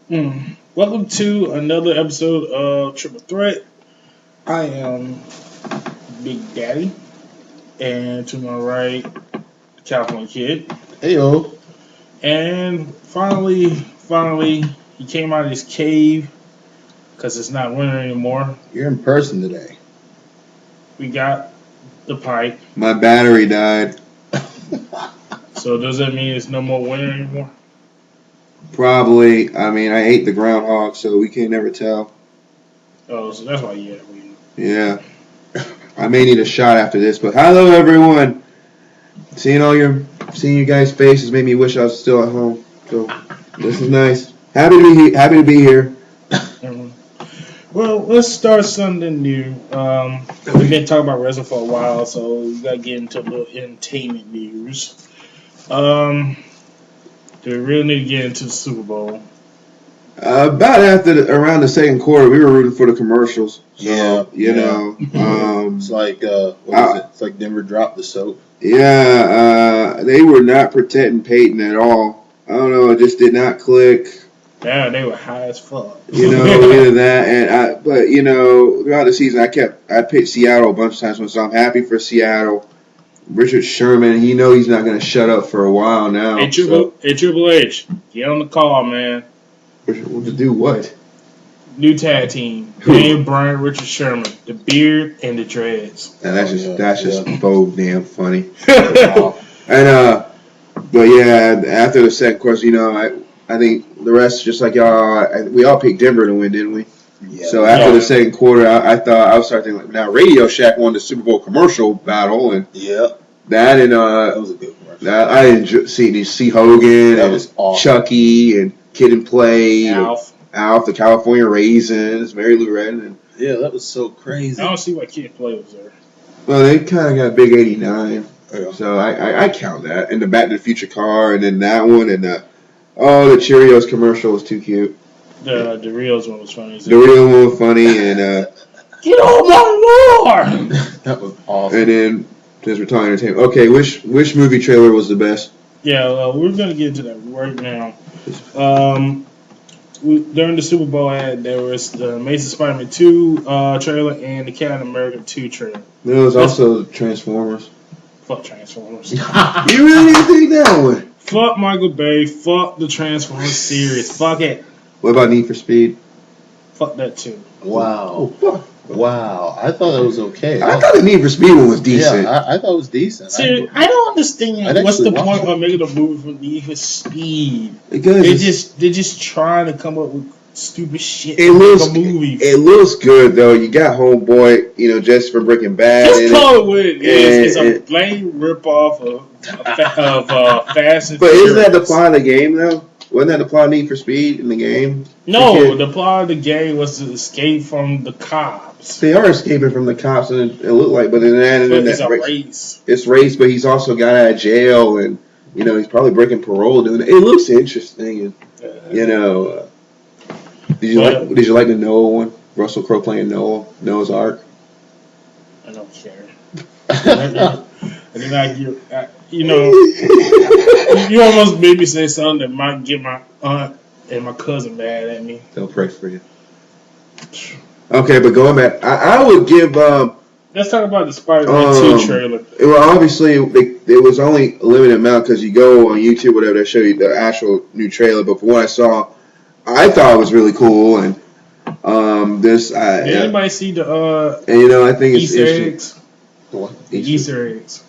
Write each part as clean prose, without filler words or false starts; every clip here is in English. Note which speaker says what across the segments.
Speaker 1: Welcome to another episode of Triple Threat. I am Big Daddy, and to my right, California Kid.
Speaker 2: Heyo.
Speaker 1: And finally, he came out of his cave because it's not winter anymore.
Speaker 2: You're in person today.
Speaker 1: We got the pipe.
Speaker 3: My battery died.
Speaker 1: So does that mean it's no more winter anymore?
Speaker 3: Probably. I mean, I ate the groundhog, so we can never tell.
Speaker 1: Oh, so that's why you had winter.
Speaker 3: Yeah. I may need a shot after this, but hello everyone. Seeing you guys' faces made me wish I was still at home. So this is nice. Happy to be here.
Speaker 1: Well, let's start something new. We've been talking about wrestling for a while, so we got to get into a little entertainment news. Do we really need to get into the Super Bowl?
Speaker 3: About around the second quarter, we were rooting for the commercials. So,
Speaker 2: Yeah,
Speaker 3: you know.
Speaker 2: It's like what was it? It's like Denver dropped the soap.
Speaker 3: Yeah, they were not protecting Peyton at all. I don't know, it just did not click.
Speaker 1: Yeah, they were high as fuck.
Speaker 3: You know, into that, but you know, throughout the season, I picked Seattle a bunch of times, so I'm happy for Seattle. Richard Sherman, he's not going to shut up for a while now.
Speaker 1: Hey, Triple H, get on the call, man.
Speaker 3: To do what?
Speaker 1: New tag team, Daniel Bryan, Richard Sherman, the beard and the dreads.
Speaker 3: And that's just so damn funny. And but yeah, after the second course, you know, I think the rest, just like y'all, we all picked Denver to win, didn't we?
Speaker 2: Yeah.
Speaker 3: So after the second quarter, I thought I was starting to think, like, now Radio Shack won the Super Bowl commercial battle, and that was a good commercial. I enjoyed see Hogan,
Speaker 2: that was awesome.
Speaker 3: Chucky, and Kid and Play,
Speaker 1: Alf,
Speaker 3: the California Raisins, Mary Lou Retton, and
Speaker 2: that was so crazy.
Speaker 1: I don't see why Kid and Play was there.
Speaker 3: well, they kind of got big 89,
Speaker 2: Yeah.
Speaker 3: so I count that, and the Back to the Future car, and then that one, and the Cheerios commercial was too cute.
Speaker 1: The Doritos one was funny.
Speaker 3: The real one was funny, and
Speaker 1: get on my lord!
Speaker 2: That was awesome.
Speaker 3: And then since we're talking entertainment, okay, which movie trailer was the best?
Speaker 1: Yeah, we're gonna get into that right now. During the Super Bowl ad, there was the Amazing Spider-Man 2 trailer and the Captain America 2 trailer.
Speaker 3: There was also Transformers.
Speaker 1: Fuck Transformers.
Speaker 3: You really didn't think that one?
Speaker 1: Fuck Michael Bay. Fuck the Transformers series. Fuck it.
Speaker 3: What about Need for Speed?
Speaker 1: Fuck that too.
Speaker 2: Wow. Wow. I thought it was okay.
Speaker 3: I thought the Need for Speed one was decent.
Speaker 2: Yeah, I thought it was decent.
Speaker 1: See, I don't understand what's the point of making a movie for Need for Speed.
Speaker 3: Because
Speaker 1: they're just trying to come up with stupid shit.
Speaker 3: It looks good though. You got Homeboy, you know, just from Breaking Bad.
Speaker 1: Just call it what it is. It's a blatant ripoff of Fast and Furious.
Speaker 3: But isn't that the plot of the game though? Wasn't that the plot of Need for Speed in the game?
Speaker 1: No, the plot of the game was to escape from the cops.
Speaker 3: They are escaping from the cops, and it looked like, but in that,
Speaker 1: it's a race.
Speaker 3: It's race, but he's also got out of jail, and you know he's probably breaking parole doing it. It looks interesting, and you know. Did you like the Noah one? Russell Crowe playing Noah's Ark.
Speaker 1: I don't care. I did not give. You know, you almost made me say something that might get my aunt and my cousin mad at me.
Speaker 3: They'll pray for you. Okay, but going back, I would give.
Speaker 1: Let's talk about the Spider-Man 2 trailer.
Speaker 3: Well, obviously, it was only a limited amount because you go on YouTube, whatever, they show you the actual new trailer. But from what I saw, I thought it was really cool, and did
Speaker 1: anybody see the
Speaker 3: and you know, I think it's
Speaker 1: Easter eggs?
Speaker 3: What?
Speaker 1: The Easter eggs.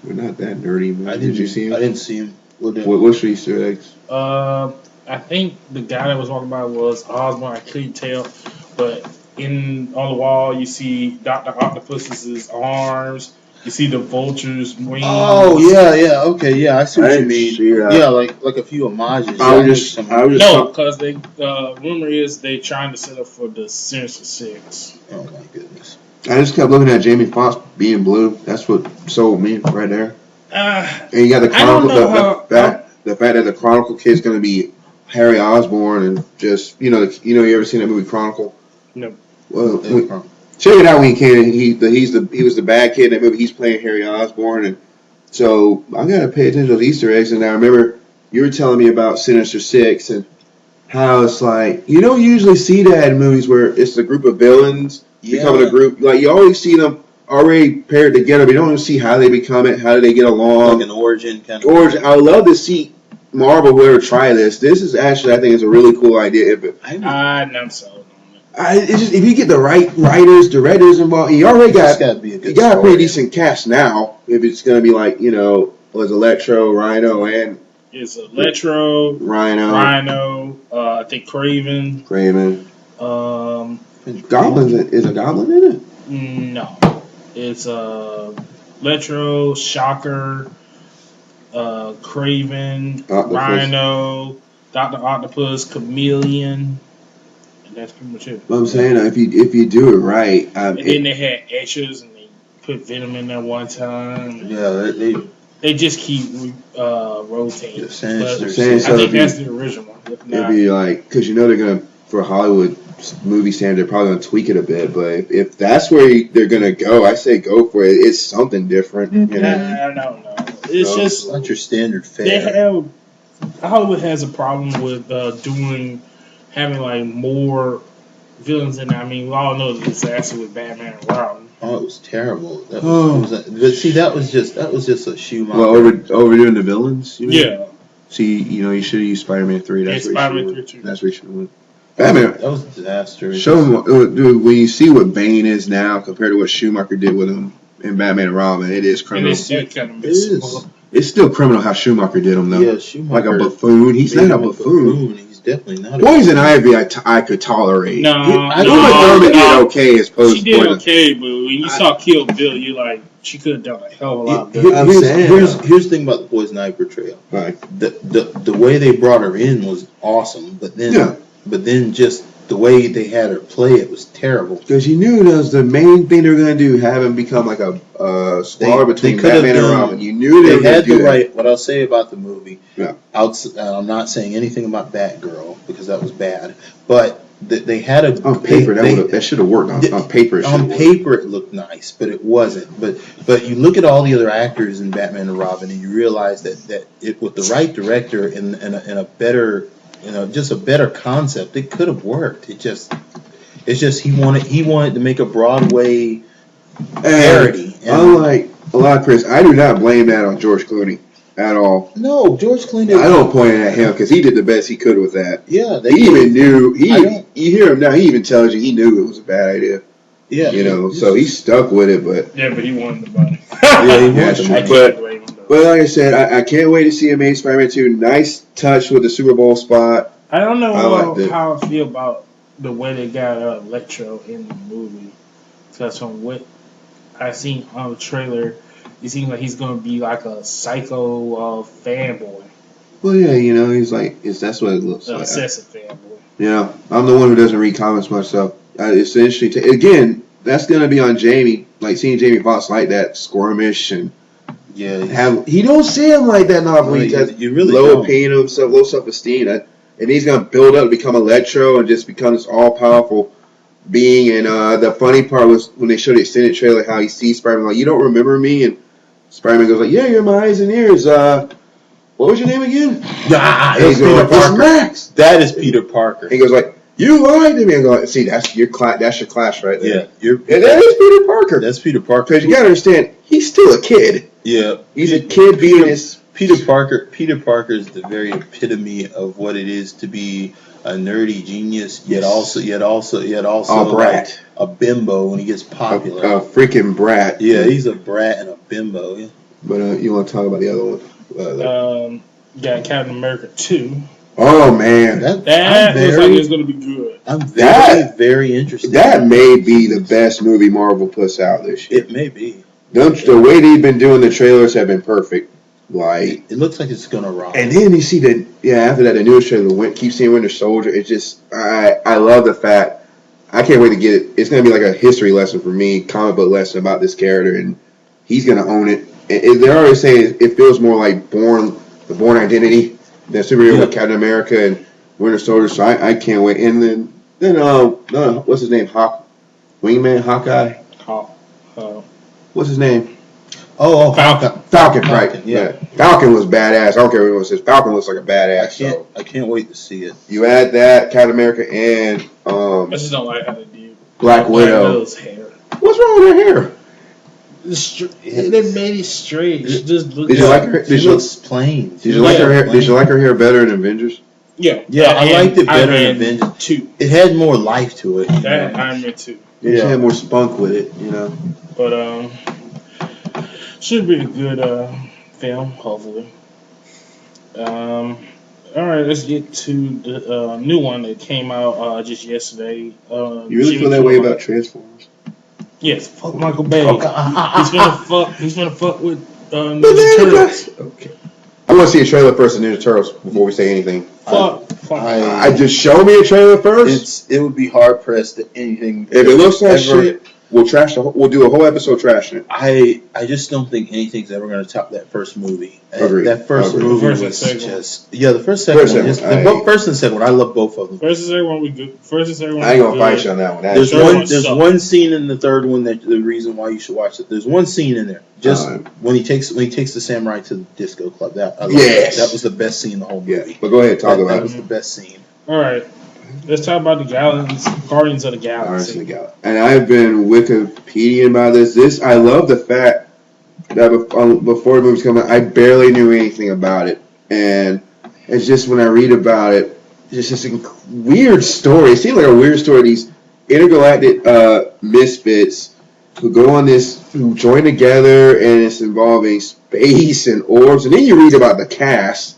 Speaker 3: We're not that nerdy, man. Did you see him?
Speaker 2: I didn't see him.
Speaker 3: What's the Easter eggs?
Speaker 1: I think the guy that was walking by was Osborn. I couldn't tell, but on the wall you see Dr. Octopus's arms. You see the vulture's wings.
Speaker 2: Oh yeah, okay, yeah, I see what you mean. Yeah, like a few homages.
Speaker 1: No, because they rumor is they trying to set up for the Sinister Six.
Speaker 2: Oh my goodness.
Speaker 3: I just kept looking at Jamie Foxx being blue. That's what sold me right there. And you got the Chronicle, the fact that the Chronicle kid's going to be Harry Osborn, and just you you ever seen that movie Chronicle?
Speaker 1: No.
Speaker 3: Well, check it out when you can. He was the bad kid in that movie. He's playing Harry Osborn, and so I got to pay attention to those Easter eggs. And I remember you were telling me about Sinister Six, and how it's like you don't usually see that in movies where it's a group of villains becoming a group. Like you always see them already paired together, but you don't even see how they become it, how do they get along.
Speaker 2: Like an origin kind of.
Speaker 3: Origin. I would love to see Marvel whoever try this. This is actually, I think, is a really cool idea.
Speaker 1: I'm sold on it.
Speaker 3: It's just if you get the right writers, directors involved, you already got a pretty decent cast now. If it's going to be like was Electro, Rhino, and
Speaker 1: it's Electro, Rhino. I think Craven.
Speaker 3: Goblin is a Goblin in it?
Speaker 1: No, it's Electro, Shocker, Craven, Rhino, Dr. Octopus, Chameleon, and that's pretty much it.
Speaker 3: What I'm saying, if you do it right,
Speaker 1: and then they had extras and they put Venom in there one time.
Speaker 2: Yeah,
Speaker 1: they just keep rotating.
Speaker 2: I
Speaker 1: think that's the original.
Speaker 3: It'd be like because they're gonna for Hollywood movie standard, they're probably gonna tweak it a bit. But if that's where they're gonna go, I say go for it. It's something different.
Speaker 1: I don't know. It's just
Speaker 2: not your standard fare.
Speaker 1: Hollywood has a problem with having like more villains in it. I mean, we all know the disaster with Batman and Robin.
Speaker 2: Oh, it was terrible. But see, that was just a Schumacher.
Speaker 3: Well, overdoing the villains.
Speaker 1: Yeah.
Speaker 3: See, you should have used Spider-Man 3. That's where you should have went.
Speaker 2: Batman. That was a disaster.
Speaker 3: Show them, dude. When you see what Bane is now compared to what Schumacher did with him in Batman and Robin, it is criminal. It's still criminal how Schumacher did him, though.
Speaker 2: Yeah, Schumacher.
Speaker 3: Like a buffoon. He's not a buffoon.
Speaker 2: He's definitely not.
Speaker 3: Poison Ivy, I could tolerate.
Speaker 1: No,
Speaker 3: Uma did okay as opposed to
Speaker 1: She did okay, but when you saw Kill Bill, you're like, she could have done a hell of a lot better.
Speaker 2: Here's the thing about the Poison Ivy portrayal.
Speaker 3: Right.
Speaker 2: The way they brought her in was awesome, but then just the way they had her play it was terrible.
Speaker 3: Because you knew that was the main thing they were going to do, have him become like a squad between Batman and Robin. You knew they were going to do that.
Speaker 2: What I'll say about the movie, I'm not saying anything about Batgirl, because that was bad, but they had a...
Speaker 3: On paper, that should have worked. On paper,
Speaker 2: it looked nice, but it wasn't. But you look at all the other actors in Batman and Robin, and you realize that with the right director and a better... just a better concept, it could have worked. It's just he wanted to make a Broadway parody.
Speaker 3: Unlike a lot of Chris, I do not blame that on George Clooney at all.
Speaker 2: No, George Clooney.
Speaker 3: I don't point it at him because he did the best he could with that.
Speaker 2: Yeah,
Speaker 3: he even knew. You hear him now. He even tells you he knew it was a bad idea.
Speaker 2: Yeah,
Speaker 3: so he stuck with it. But
Speaker 1: but he wanted the money.
Speaker 3: Yeah, he wanted the money. But like I said, I can't wait to see Amazing Spider-Man 2. Nice touch with the Super Bowl spot.
Speaker 1: I don't know how I feel about the way they got Electro in the movie. Because from what I seen on the trailer, it seems like he's going to be like a psycho fanboy.
Speaker 3: Well, yeah, he's like, that's what it looks like.
Speaker 1: Obsessive fanboy.
Speaker 3: Yeah, I'm the one who doesn't read comics myself. It's interesting. Again, that's going to be on Jamie. Like seeing Jamie Foxx like that, squirmish and...
Speaker 2: Yeah,
Speaker 3: he don't see him like that now.
Speaker 2: You really
Speaker 3: low opinion of himself, low self-esteem, and he's gonna build up to become Electro and just become this all-powerful being. And the funny part was when they showed the extended trailer, how he sees Spider-Man like, "You don't remember me?" And Spider-Man goes like, "Yeah, you're my eyes and ears. What was your name again?"
Speaker 2: Peter Parker. Max. That is Peter Parker.
Speaker 3: He goes like, "You lied to me." I go, "See, that's your clash right there."
Speaker 2: Yeah,
Speaker 3: and that is Peter Parker.
Speaker 2: That's Peter Parker.
Speaker 3: Because you gotta understand, he's still a kid.
Speaker 2: Yeah,
Speaker 3: he's a kid being his...
Speaker 2: Peter Parker is the very epitome of what it is to be a nerdy genius, yet also
Speaker 3: a brat,
Speaker 2: like a bimbo when he gets popular.
Speaker 3: A freaking brat.
Speaker 2: Yeah, he's a brat and a bimbo. Yeah.
Speaker 3: But you want to talk about the other one?
Speaker 1: Got Captain America 2.
Speaker 3: Oh man,
Speaker 1: that looks like it's going to be good.
Speaker 2: I'm very interested.
Speaker 3: That may be the best movie Marvel puts out this year.
Speaker 2: It may be.
Speaker 3: The way they've been doing the trailers have been perfect. Like
Speaker 2: it looks like it's gonna rock.
Speaker 3: And then you see after that the newest trailer, keep seeing Winter Soldier. It's just I love the fact I can't wait to get it. It's gonna be like a history lesson for me, comic book lesson about this character, and he's gonna own it. And they're already saying it feels more like the Bourne Identity than superhero with Captain America and Winter Soldier. So I can't wait. And then what's his name? Wingman Hawkeye.
Speaker 1: What's
Speaker 3: his name?
Speaker 1: Falcon.
Speaker 3: Falcon, right?
Speaker 2: Yeah.
Speaker 3: Falcon was badass. I don't care what anyone says. Falcon looks like a badass.
Speaker 2: I can't wait to see it.
Speaker 3: You add that Captain America and
Speaker 1: I just don't like how they do
Speaker 3: Black Widow.
Speaker 1: Widow's hair.
Speaker 3: What's wrong with her hair?
Speaker 1: They made it straight. She just looked.
Speaker 3: Did you like her?
Speaker 2: She looks plain.
Speaker 3: Did you like her hair? Did you like her hair better in Avengers?
Speaker 1: Yeah.
Speaker 2: I liked it better in
Speaker 1: Avengers
Speaker 2: Avengers
Speaker 1: 2.
Speaker 2: It had more life to it.
Speaker 1: That Iron Man 2.
Speaker 3: Yeah, she had more spunk with it, you know.
Speaker 1: But should be a good film, hopefully. All right, let's get to the new one that came out just yesterday.
Speaker 3: You really feel that way about Transformers?
Speaker 1: Yes, fuck Michael Bay. He's gonna fuck with
Speaker 3: Ninja
Speaker 1: Ninja Turtles.
Speaker 3: Okay. I want to see a trailer first of Ninja Turtles before we say anything. I just show me a trailer first.
Speaker 2: It would be hard pressed that anything.
Speaker 3: If it looks like shit, we'll do a whole episode trashing it.
Speaker 2: I just don't think anything's ever going to top that first movie.
Speaker 3: Agreed.
Speaker 2: That first
Speaker 3: Agreed.
Speaker 2: movie
Speaker 1: First and
Speaker 2: was
Speaker 1: second
Speaker 2: just the first and second one. First and second one, I love both of them.
Speaker 1: First and second one we good. First and second one.
Speaker 3: I ain't gonna fight you on that one.
Speaker 2: There's one scene in the third one that the reason why you should watch it. There's one scene in there just when he takes the samurai to the disco club. That was the best scene in the whole movie.
Speaker 3: Yeah, but go ahead, talk about it.
Speaker 2: That was the best scene.
Speaker 1: All right. Let's talk about the Guardians of the Galaxy.
Speaker 3: And I've been Wikipedia about this. I love the fact that before the movie's coming out, I barely knew anything about it. And it's just when I read about it, it's just a weird story. It seems like a weird story. These intergalactic misfits who join together, and it's involving space and orbs. And then you read about the cast,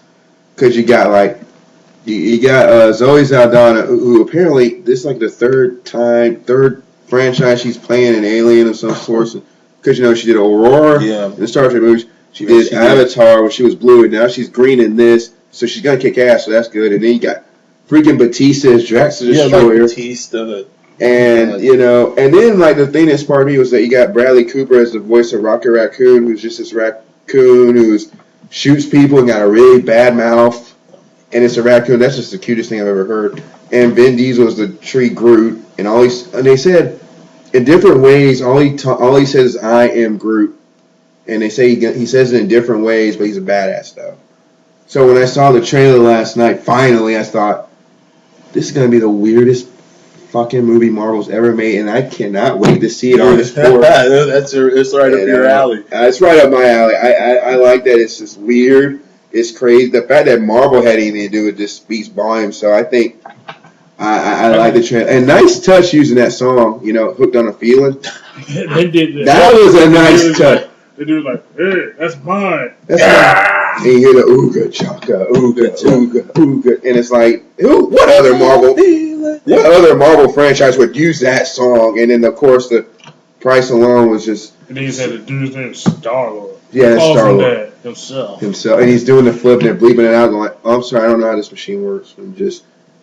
Speaker 3: because you got You got Zoe Saldana, who apparently this is like the third franchise she's playing an alien of some sort. Because she did Aurora in the Star Trek movies. She did Avatar where she was blue, and now she's green in this. So she's gonna kick ass, so that's good. And then you got freaking Batista as Drax the Destroyer.
Speaker 2: Batista.
Speaker 3: And and then the thing that sparked me was that you got Bradley Cooper as the voice of Rocket Raccoon, who's just this raccoon who shoots people and got a really bad mouth. And it's a raccoon. That's just the cutest thing I've ever heard. And Vin Diesel is the tree Groot. And they said in different ways. All he says is "I am Groot," and they say he says it in different ways, but he's a badass though. So when I saw the trailer last night, finally I thought, this is gonna be the weirdest fucking movie Marvel's ever made, and I cannot wait to see it on this board.
Speaker 2: It's right up your alley.
Speaker 3: It's right up my alley. I like that. It's just weird. It's crazy. The fact that Marvel had anything to do with this speaks volumes. So I think I like the trailer. And nice touch using that song, Hooked on a Feeling.
Speaker 1: They did that.
Speaker 3: That was a nice touch.
Speaker 1: They do hey, that's mine.
Speaker 3: That's mine. And you hear the ooga chaka, ooga chooga, ooga, and it's like, what other Marvel franchise would use that song? And then of course the price alone was just.
Speaker 1: And then you said the dude's name is Star-Lord.
Speaker 3: Yeah, that's Star-Lord.
Speaker 1: Himself.
Speaker 3: And he's doing the flip and they're bleeping it out, going, I'm sorry, I don't know how this machine works. And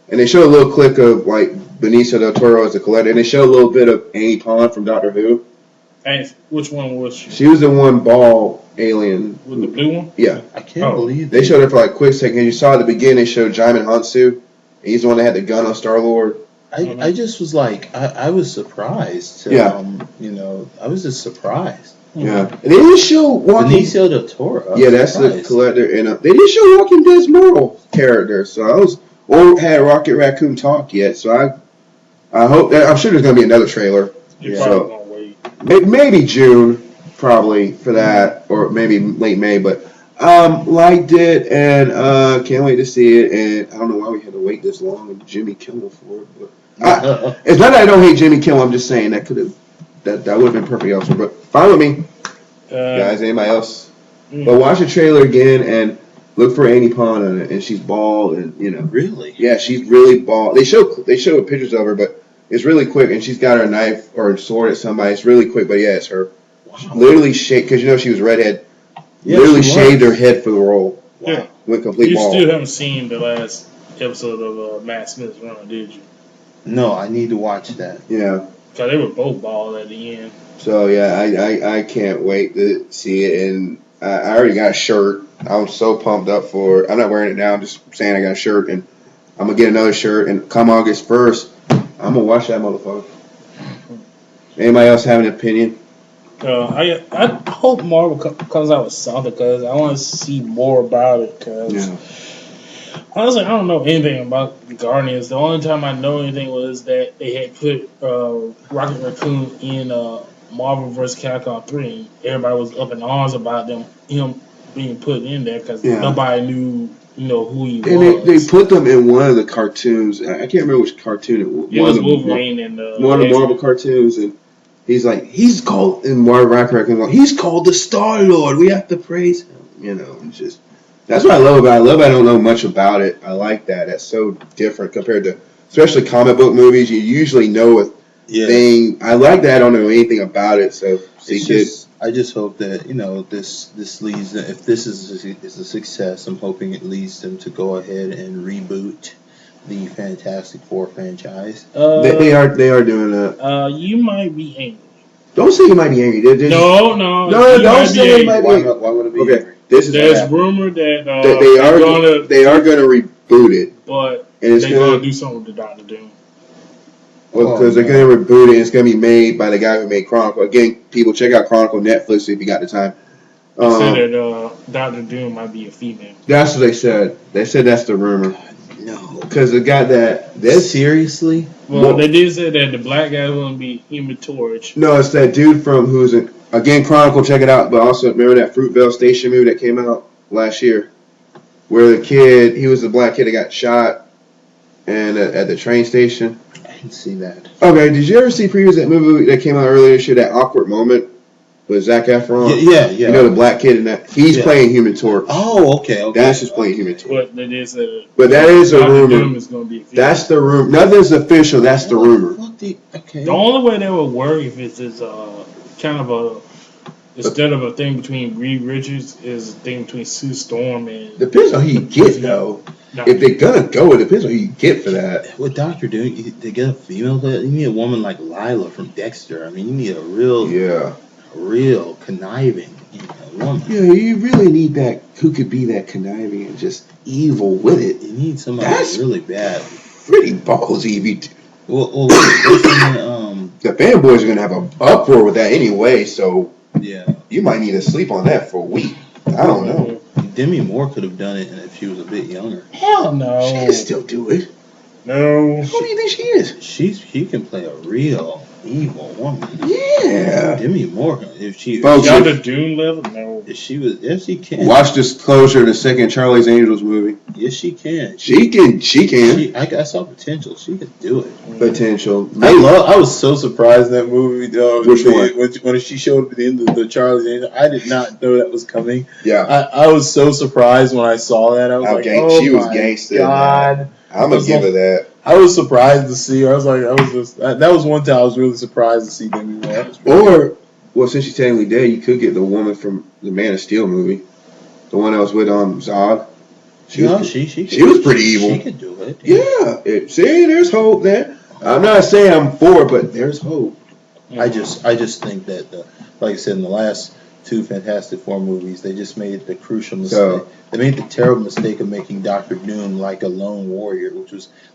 Speaker 3: they show a little clip of Benicio del Toro as the collector, and they show a little bit of Amy Pond from Doctor Who.
Speaker 1: And which one was she?
Speaker 3: She was the one ball alien.
Speaker 1: With the blue one?
Speaker 3: Yeah.
Speaker 2: I can't believe
Speaker 3: they showed her for a quick second. You saw at the beginning they showed Jaimin Hansu. He's the one that had the gun on Star-Lord.
Speaker 2: I just was I was surprised. I was just surprised.
Speaker 3: Yeah, and they didn't show
Speaker 2: Benicio del Toro.
Speaker 3: Yeah, that's the collector, and they didn't show Walking Dead's Mortal character. So had Rocket Raccoon talk yet. So I hope that I'm sure there's gonna be another trailer.
Speaker 1: You're probably gonna wait.
Speaker 3: Maybe June, probably for that, or maybe late May. But liked it and can't wait to see it. And I don't know why we had to wait this long with Jimmy Kimmel for it. But it's not that I don't hate Jimmy Kimmel. I'm just saying that would have been perfect elsewhere. But follow me, guys. Anybody else? But watch the trailer again and look for Amy Pond on it. And she's bald, and
Speaker 2: Really?
Speaker 3: Yeah, she's really bald. They show pictures of her, but it's really quick. And she's got her knife or sword at somebody. It's really quick, but yeah, it's her. Wow. Literally shaved because she was redhead. Yeah, literally shaved her head for the role.
Speaker 1: Wow. Yeah.
Speaker 3: Went complete bald.
Speaker 1: You still haven't seen the last episode of Matt Smith's Run, did you?
Speaker 2: No, I need to watch that.
Speaker 3: Yeah.
Speaker 1: Because they were both bald at the end.
Speaker 3: So, yeah, I can't wait to see it. And I already got a shirt. I'm so pumped up for it. I'm not wearing it now. I'm just saying I got a shirt. And I'm going to get another shirt. And come August 1st, I'm going to watch that motherfucker. Anybody else have an opinion?
Speaker 1: I hope Marvel comes out with something because I want to see more about it. Because honestly, I don't know anything about the Guardians. The only time I know anything was that they had put Rocket Raccoon in Marvel vs. Capcom 3. And everybody was up in arms about him being put in there because nobody knew who he was.
Speaker 3: And they put them in one of the cartoons. I can't remember which cartoon it was.
Speaker 1: It was Wolverine and
Speaker 3: one of the Marvel cartoons, and he's called in Marvel Rocket Raccoon. He's called the Star Lord. We have to praise him. It's just. That's what I love about it. I love I don't know much about it. I like that. That's so different compared to, especially comic book movies. You usually know a thing. I like that I don't know anything about it. So
Speaker 2: I just hope that this leads. If this is a success, I'm hoping it leads them to go ahead and reboot the Fantastic Four franchise.
Speaker 3: They are doing that.
Speaker 1: You might be angry.
Speaker 3: Don't say you might be angry.
Speaker 1: No.
Speaker 3: Don't say you might be angry.
Speaker 2: Why would it be
Speaker 3: angry?
Speaker 1: There's rumor that
Speaker 3: they are going to reboot it,
Speaker 1: but they're going to do something with the Doctor Doom.
Speaker 3: Well, because they're going to reboot it, and it's going to be made by the guy who made Chronicle. Again, people check out Chronicle Netflix if you got the time.
Speaker 1: They said that Doctor Doom might be a female.
Speaker 3: That's what they said. They said that's the rumor.
Speaker 2: No,
Speaker 3: because they got that.
Speaker 2: Seriously?
Speaker 1: Well, they did say that the black guy was going to be Human Torch.
Speaker 3: No, it's that dude from who's in. Again, Chronicle, check it out. But also, remember that Fruitvale Station movie that came out last year? Where the kid, he was the black kid that got shot and at the train station?
Speaker 2: I didn't see that.
Speaker 3: Okay, did you ever see previews of that movie that came out earlier this year, that awkward moment with Zac Efron?
Speaker 2: Yeah.
Speaker 3: You know, the black kid in that? He's playing Human Torch.
Speaker 2: Oh, okay.
Speaker 3: That's just playing Human Torch.
Speaker 1: But they did say
Speaker 3: but that is a rumor.
Speaker 1: Doom is going to be a female.
Speaker 3: That's the rumor. Nothing's official. That's the rumor.
Speaker 1: The only way that would work if it's kind of a instead of a thing between Reed Richards is a thing between Sue Storm and.
Speaker 3: Depends on who you get though. If they're gonna go, it depends on who you get for that.
Speaker 2: With Doctor Doom, to get a female, you need a woman like Lila from Dexter. I mean, you need a real conniving woman.
Speaker 3: Yeah, you really need that. Who could be that conniving and just evil with it?
Speaker 2: You need somebody that's really bad.
Speaker 3: Pretty ballsy if you do.
Speaker 2: Well,
Speaker 3: the fanboys are gonna have an uproar with that anyway. So
Speaker 2: yeah,
Speaker 3: you might need to sleep on that for a week. I don't know.
Speaker 2: Demi Moore could have done it, and if she was a bit younger.
Speaker 1: Hell no.
Speaker 3: She can still do it.
Speaker 1: No.
Speaker 3: Who do you think she is?
Speaker 2: She can play a real evil woman.
Speaker 3: Yeah.
Speaker 2: Demi Moore, if she
Speaker 1: was on the Doom level, no.
Speaker 2: If she can.
Speaker 3: Watch Disclosure, the second Charlie's Angels movie.
Speaker 2: Yes, she can.
Speaker 3: She can.
Speaker 2: I saw potential. She could do it.
Speaker 3: Potential.
Speaker 2: I was so surprised in that movie.
Speaker 3: Which one?
Speaker 2: When she showed up at the end of the Charlie's Angels, I did not know that was coming.
Speaker 3: Yeah.
Speaker 2: I was so surprised when I saw that. I was like, oh
Speaker 3: she was
Speaker 2: my
Speaker 3: gangster.
Speaker 2: God.
Speaker 3: I'm gonna give her that.
Speaker 2: I was surprised to see her. That was one time I was really surprised to see Demi Moore.
Speaker 3: Since she's technically dead, you could get the woman from the Man of Steel movie, the one that was with Zod. She was pretty evil.
Speaker 2: She could do it.
Speaker 3: Yeah. See, there's hope there. I'm not saying I'm for it, but there's hope.
Speaker 2: I just think that like I said in the last two Fantastic Four movies, they just made the crucial mistake. They made the terrible mistake of making Doctor Doom like a lone warrior,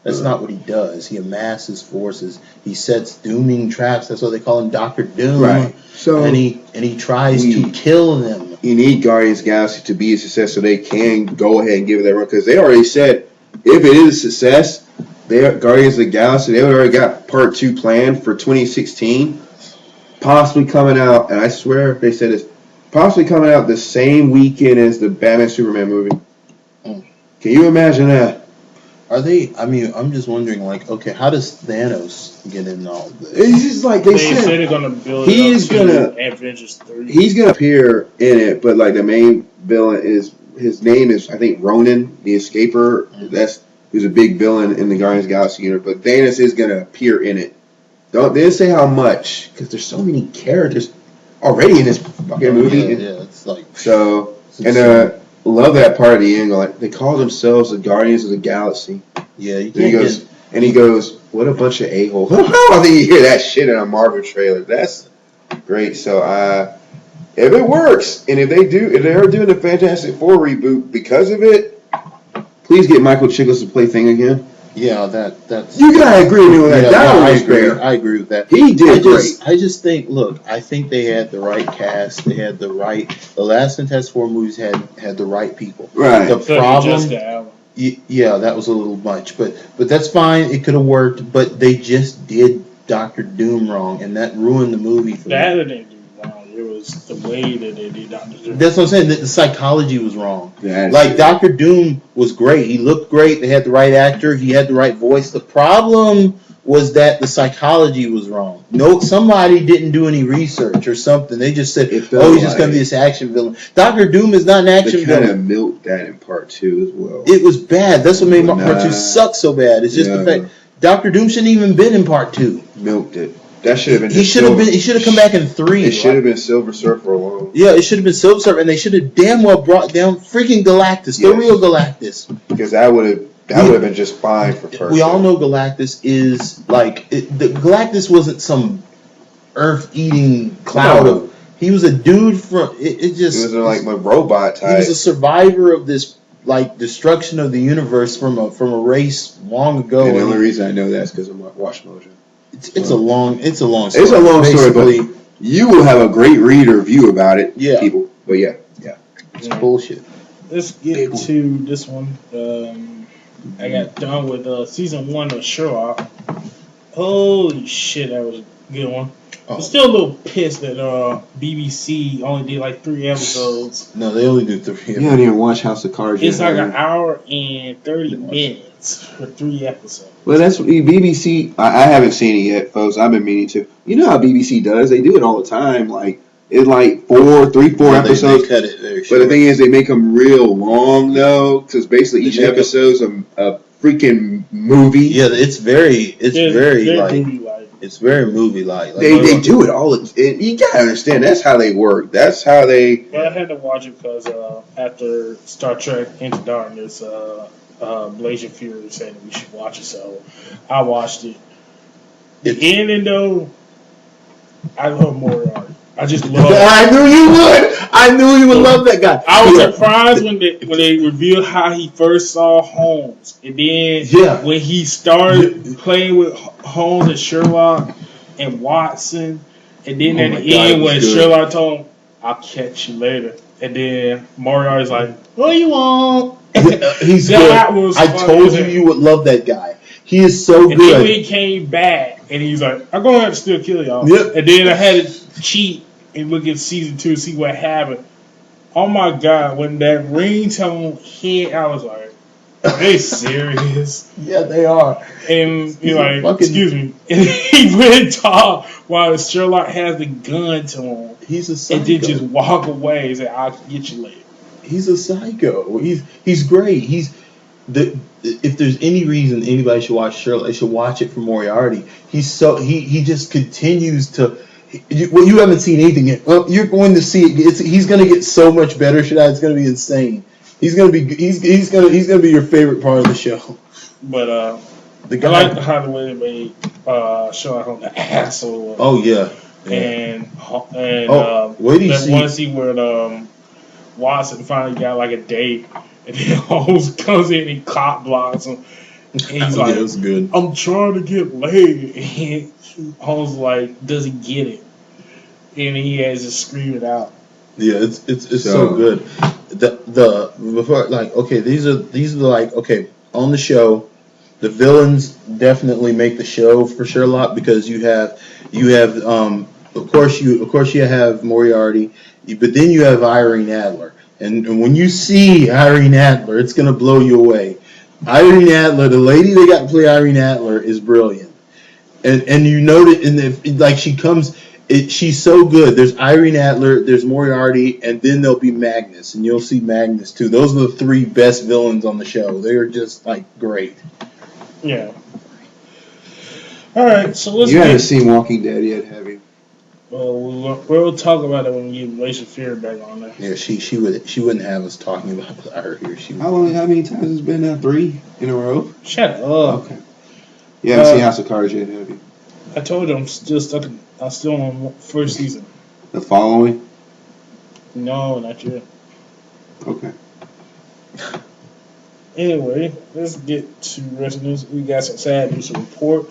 Speaker 2: that's not what he does. He amasses forces. He sets dooming traps. That's why they call him Doctor Doom.
Speaker 3: Right. So
Speaker 2: and he tries to kill them.
Speaker 3: You need Guardians of the Galaxy to be a success so they can go ahead and give it that run, because they already said if it is a success, Guardians of the Galaxy, they already got part 2 planned for 2016, possibly coming out, and I swear they said it's possibly coming out the same weekend as the Batman Superman movie. Can you imagine that?
Speaker 2: Are they? I mean, I'm just wondering, okay, how does Thanos get in all this?
Speaker 3: It's just like they
Speaker 1: said they're gonna build Avengers 3.
Speaker 3: He's gonna appear in it, but the main villain his name is I think Ronan the Escaper. Who's a big villain in the Guardians of the Galaxy universe. But Thanos is gonna appear in it. They didn't say how much because there's so many characters already in this fucking movie.
Speaker 2: Yeah, it's like
Speaker 3: so. And love that part of the end. They call themselves the Guardians of the Galaxy.
Speaker 2: Yeah,
Speaker 3: he goes, "What a bunch of a-holes!" I think you hear that shit in a Marvel trailer. That's great. So, if it works, and if they are doing the Fantastic Four reboot because of it, please get Michael Chiklis to play Thing again.
Speaker 2: Yeah, that's.
Speaker 3: You gotta agree with me on that.
Speaker 2: Yeah,
Speaker 3: That
Speaker 2: no,
Speaker 3: one
Speaker 2: I
Speaker 3: was
Speaker 2: agree.
Speaker 3: fair.
Speaker 2: I agree with that.
Speaker 3: He did great.
Speaker 2: I just think. Look, I think they had the right cast. They had the right. The last Fantastic Four movies had the right people.
Speaker 3: Right.
Speaker 2: The problem.
Speaker 1: Jessica Alba.
Speaker 2: Yeah, that was a little much, but that's fine. It could have worked, but they just did Doctor Doom wrong, and that ruined the movie for
Speaker 1: That
Speaker 2: me.
Speaker 1: didn't do wrong. It was the way that they did Doctor Doom.
Speaker 2: That's what I'm saying. The psychology was wrong.
Speaker 3: That's
Speaker 2: Like
Speaker 3: it.
Speaker 2: Doctor Doom was great. He looked great. They had the right actor. He had the right voice. The problem was that the psychology was wrong. No, somebody didn't do any research or something. They just said,
Speaker 3: It felt
Speaker 2: "Oh, he's just
Speaker 3: like-
Speaker 2: going to be this action villain." Doctor Doom is not an action
Speaker 3: They kind
Speaker 2: villain.
Speaker 3: of milked that in part 2 as well.
Speaker 2: It was bad. That's what made
Speaker 3: Nah.
Speaker 2: part 2 suck so bad. It's just the
Speaker 3: Yeah.
Speaker 2: fact Doctor Doom shouldn't even been in part 2.
Speaker 3: Milked it. That should have been.
Speaker 2: He should have been. He should have come back in 3.
Speaker 3: It should have been Silver Surfer alone.
Speaker 2: Yeah, it should have been Silver Surfer, and they should have damn well brought down freaking Galactus, the
Speaker 3: Yes.
Speaker 2: real Galactus.
Speaker 3: Because that would have been just fine for first.
Speaker 2: We all know Galactus is like the Galactus wasn't some Earth-eating cloud
Speaker 3: No.
Speaker 2: of. He was a dude from. It just.
Speaker 3: It was like a robot
Speaker 2: he
Speaker 3: type.
Speaker 2: was a survivor of this like destruction of the universe from a race long ago.
Speaker 3: And the
Speaker 2: and
Speaker 3: only reason I know that is because of Watch Motion.
Speaker 2: it's a long story.
Speaker 3: It's a long story, but
Speaker 2: Basically,
Speaker 3: you will have a great reader view about it,
Speaker 2: Yeah.
Speaker 3: people. But yeah.
Speaker 2: it's bullshit.
Speaker 1: Let's get to this one. I got done with season 1 of Sherlock. Holy shit, that was a good one.
Speaker 2: Oh.
Speaker 1: I'm still a little pissed that BBC only did like 3 episodes.
Speaker 2: No, they only do 3.
Speaker 3: You don't even watch House of Cards.
Speaker 1: It's
Speaker 3: yet,
Speaker 1: like
Speaker 3: have
Speaker 1: an
Speaker 3: you?
Speaker 1: hour and 30 minutes for 3 episodes.
Speaker 3: Well, that's what BBC. I haven't seen it yet, folks. I've been meaning to. You know how BBC does? They do it all the time. Like it's like 4 episodes.
Speaker 2: They cut it very
Speaker 3: But
Speaker 2: short.
Speaker 3: the thing is, they make them real long though, because basically each
Speaker 2: They make 'em-
Speaker 3: episode's a freaking movie.
Speaker 2: Yeah, it's very
Speaker 1: They're
Speaker 2: like
Speaker 1: movie-like.
Speaker 2: it's very movie like.
Speaker 3: They do it all. You gotta understand. That's how they work. That's how they.
Speaker 1: But I had to watch it because after Star Trek Into Darkness, Blazing Fury said we should watch it, so I watched it. The ending, though, I love Moriarty. I just love it.
Speaker 3: I knew you would. I knew you would love that guy.
Speaker 1: I was surprised when they revealed how he first saw Holmes, and then when he started playing with Holmes and Sherlock and Watson, and then at the end when Sherlock told him, "I'll catch you later," and then Moriarty's like, "What you want?"
Speaker 2: He's
Speaker 1: That
Speaker 2: good.
Speaker 1: was
Speaker 2: I
Speaker 1: funny.
Speaker 2: told you would love that guy. He is so
Speaker 1: And then when
Speaker 2: good.
Speaker 1: he came back, and he's like, "I'm gonna have to still kill y'all."
Speaker 2: Yep.
Speaker 1: And then I had to cheat and look at season 2 to see what happened. Oh my god, when that ringtone hit, I was like, "Are they serious?"
Speaker 2: Yeah, they are.
Speaker 1: And you're like,
Speaker 2: fucking-
Speaker 1: "Excuse me." And he went talk while Sherlock has the gun to him,
Speaker 2: He's a psycho.
Speaker 1: and then just walk away and say, "I'll get you later."
Speaker 2: He's a psycho. He's great. If there's any reason anybody should watch Sherlock, they should watch it for Moriarty. He just continues to. Well, you haven't seen anything yet. Well, you're going to see it. He's going to get so much better. It's going to be insane. He's going to be your favorite part of the show.
Speaker 1: But
Speaker 2: The
Speaker 1: I
Speaker 2: guy.
Speaker 1: like how the way they made Sherlock Holmes an asshole.
Speaker 2: Oh yeah.
Speaker 1: And
Speaker 2: wait till you
Speaker 1: that
Speaker 2: see.
Speaker 1: one scene where Watson finally got like a date, and then Holmes comes in and cop blocks him, and he's like,
Speaker 2: it was good.
Speaker 1: "I'm trying to get laid," and Holmes like doesn't get it, and he has to scream it out.
Speaker 2: Yeah, it's so good. The before like okay, these are like okay on the show. The villains definitely make the show for Sherlock because you have of course you have Moriarty, but then you have Irene Adler, and when you see Irene Adler, it's gonna blow you away. Irene Adler, the lady they got to play Irene Adler, is brilliant, and you notice like she comes. She's so good. There's Irene Adler, there's Moriarty, and then there'll be Magnus, and you'll see Magnus too. Those are the 3 best villains on the show. They are just like great.
Speaker 1: Yeah. All right, so let's.
Speaker 3: You haven't seen Walking Dead yet, have you?
Speaker 1: Well, we'll talk about it when we get Relation Fear back on there.
Speaker 2: Yeah, she wouldn't have us talking about her here.
Speaker 3: How many times has it been now? 3 in a row?
Speaker 1: Shut up.
Speaker 3: Okay. You haven't seen House of Cards yet, have you?
Speaker 1: I told you I'm still stuck. I'm still on first season.
Speaker 3: The following?
Speaker 1: No, not yet.
Speaker 3: Okay.
Speaker 1: Anyway, let's get to rest news. We got some sad news to report.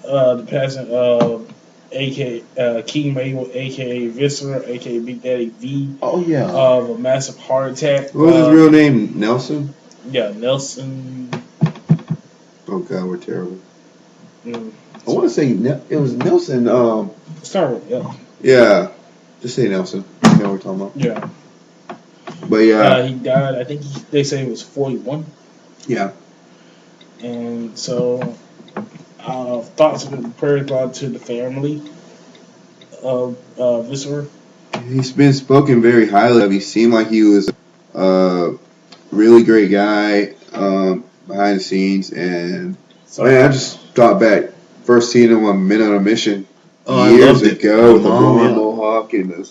Speaker 1: The passing of King Mabel, aka Viscera, aka Big Daddy V,
Speaker 2: Oh yeah.
Speaker 1: of a massive heart attack.
Speaker 3: What was his real name? Nelson?
Speaker 1: Yeah, Nelson.
Speaker 3: Oh God, we're terrible.
Speaker 1: Mm,
Speaker 3: I want to say it was Nelson.
Speaker 1: Start with L.
Speaker 3: Yeah, just say Nelson. You know what we're talking about.
Speaker 1: Yeah.
Speaker 3: But yeah,
Speaker 1: He died. I think they say he was 41.
Speaker 3: yeah.
Speaker 1: And so, thoughts and prayers go out to the family of Viscera.
Speaker 3: He's been spoken very highly of. He seemed like he was a really great guy behind the scenes. And
Speaker 1: So,
Speaker 3: man, I just thought back, first seeing him on Men on a Mission
Speaker 2: Oh,
Speaker 3: years
Speaker 2: I loved it.
Speaker 3: ago with the
Speaker 2: Oh,
Speaker 3: blonde
Speaker 2: yeah.
Speaker 3: mohawk and the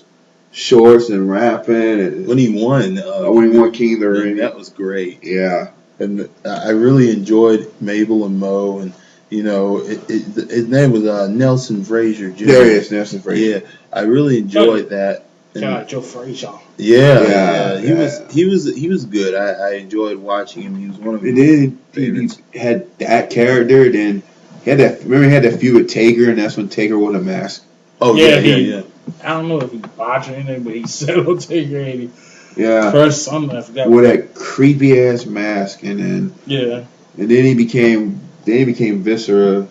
Speaker 3: shorts and rapping. And
Speaker 2: When he won,
Speaker 3: when he won King of the Ring.
Speaker 2: that was great.
Speaker 3: Yeah.
Speaker 2: And I really enjoyed Mabel and Mo, and his name was Nelson Frazier Jr.
Speaker 3: There he is, Nelson Frazier.
Speaker 2: Yeah, I really enjoyed that. And
Speaker 1: kind of like Joe Frazier.
Speaker 2: yeah,
Speaker 3: Yeah.
Speaker 2: he was good. I enjoyed watching him. He was one of
Speaker 3: And
Speaker 2: my
Speaker 3: then
Speaker 2: favorites.
Speaker 3: he had that character. Then he had that. Remember, he had that feud with Taker, and that's when Taker wore the mask.
Speaker 2: Oh
Speaker 1: Yeah,
Speaker 2: yeah.
Speaker 1: I don't know if he botched or anything, but he settled Taker and he
Speaker 3: Yeah,
Speaker 1: crushed something. I forgot.
Speaker 3: with that creepy ass mask, and
Speaker 1: Yeah,
Speaker 3: then he became Viscera,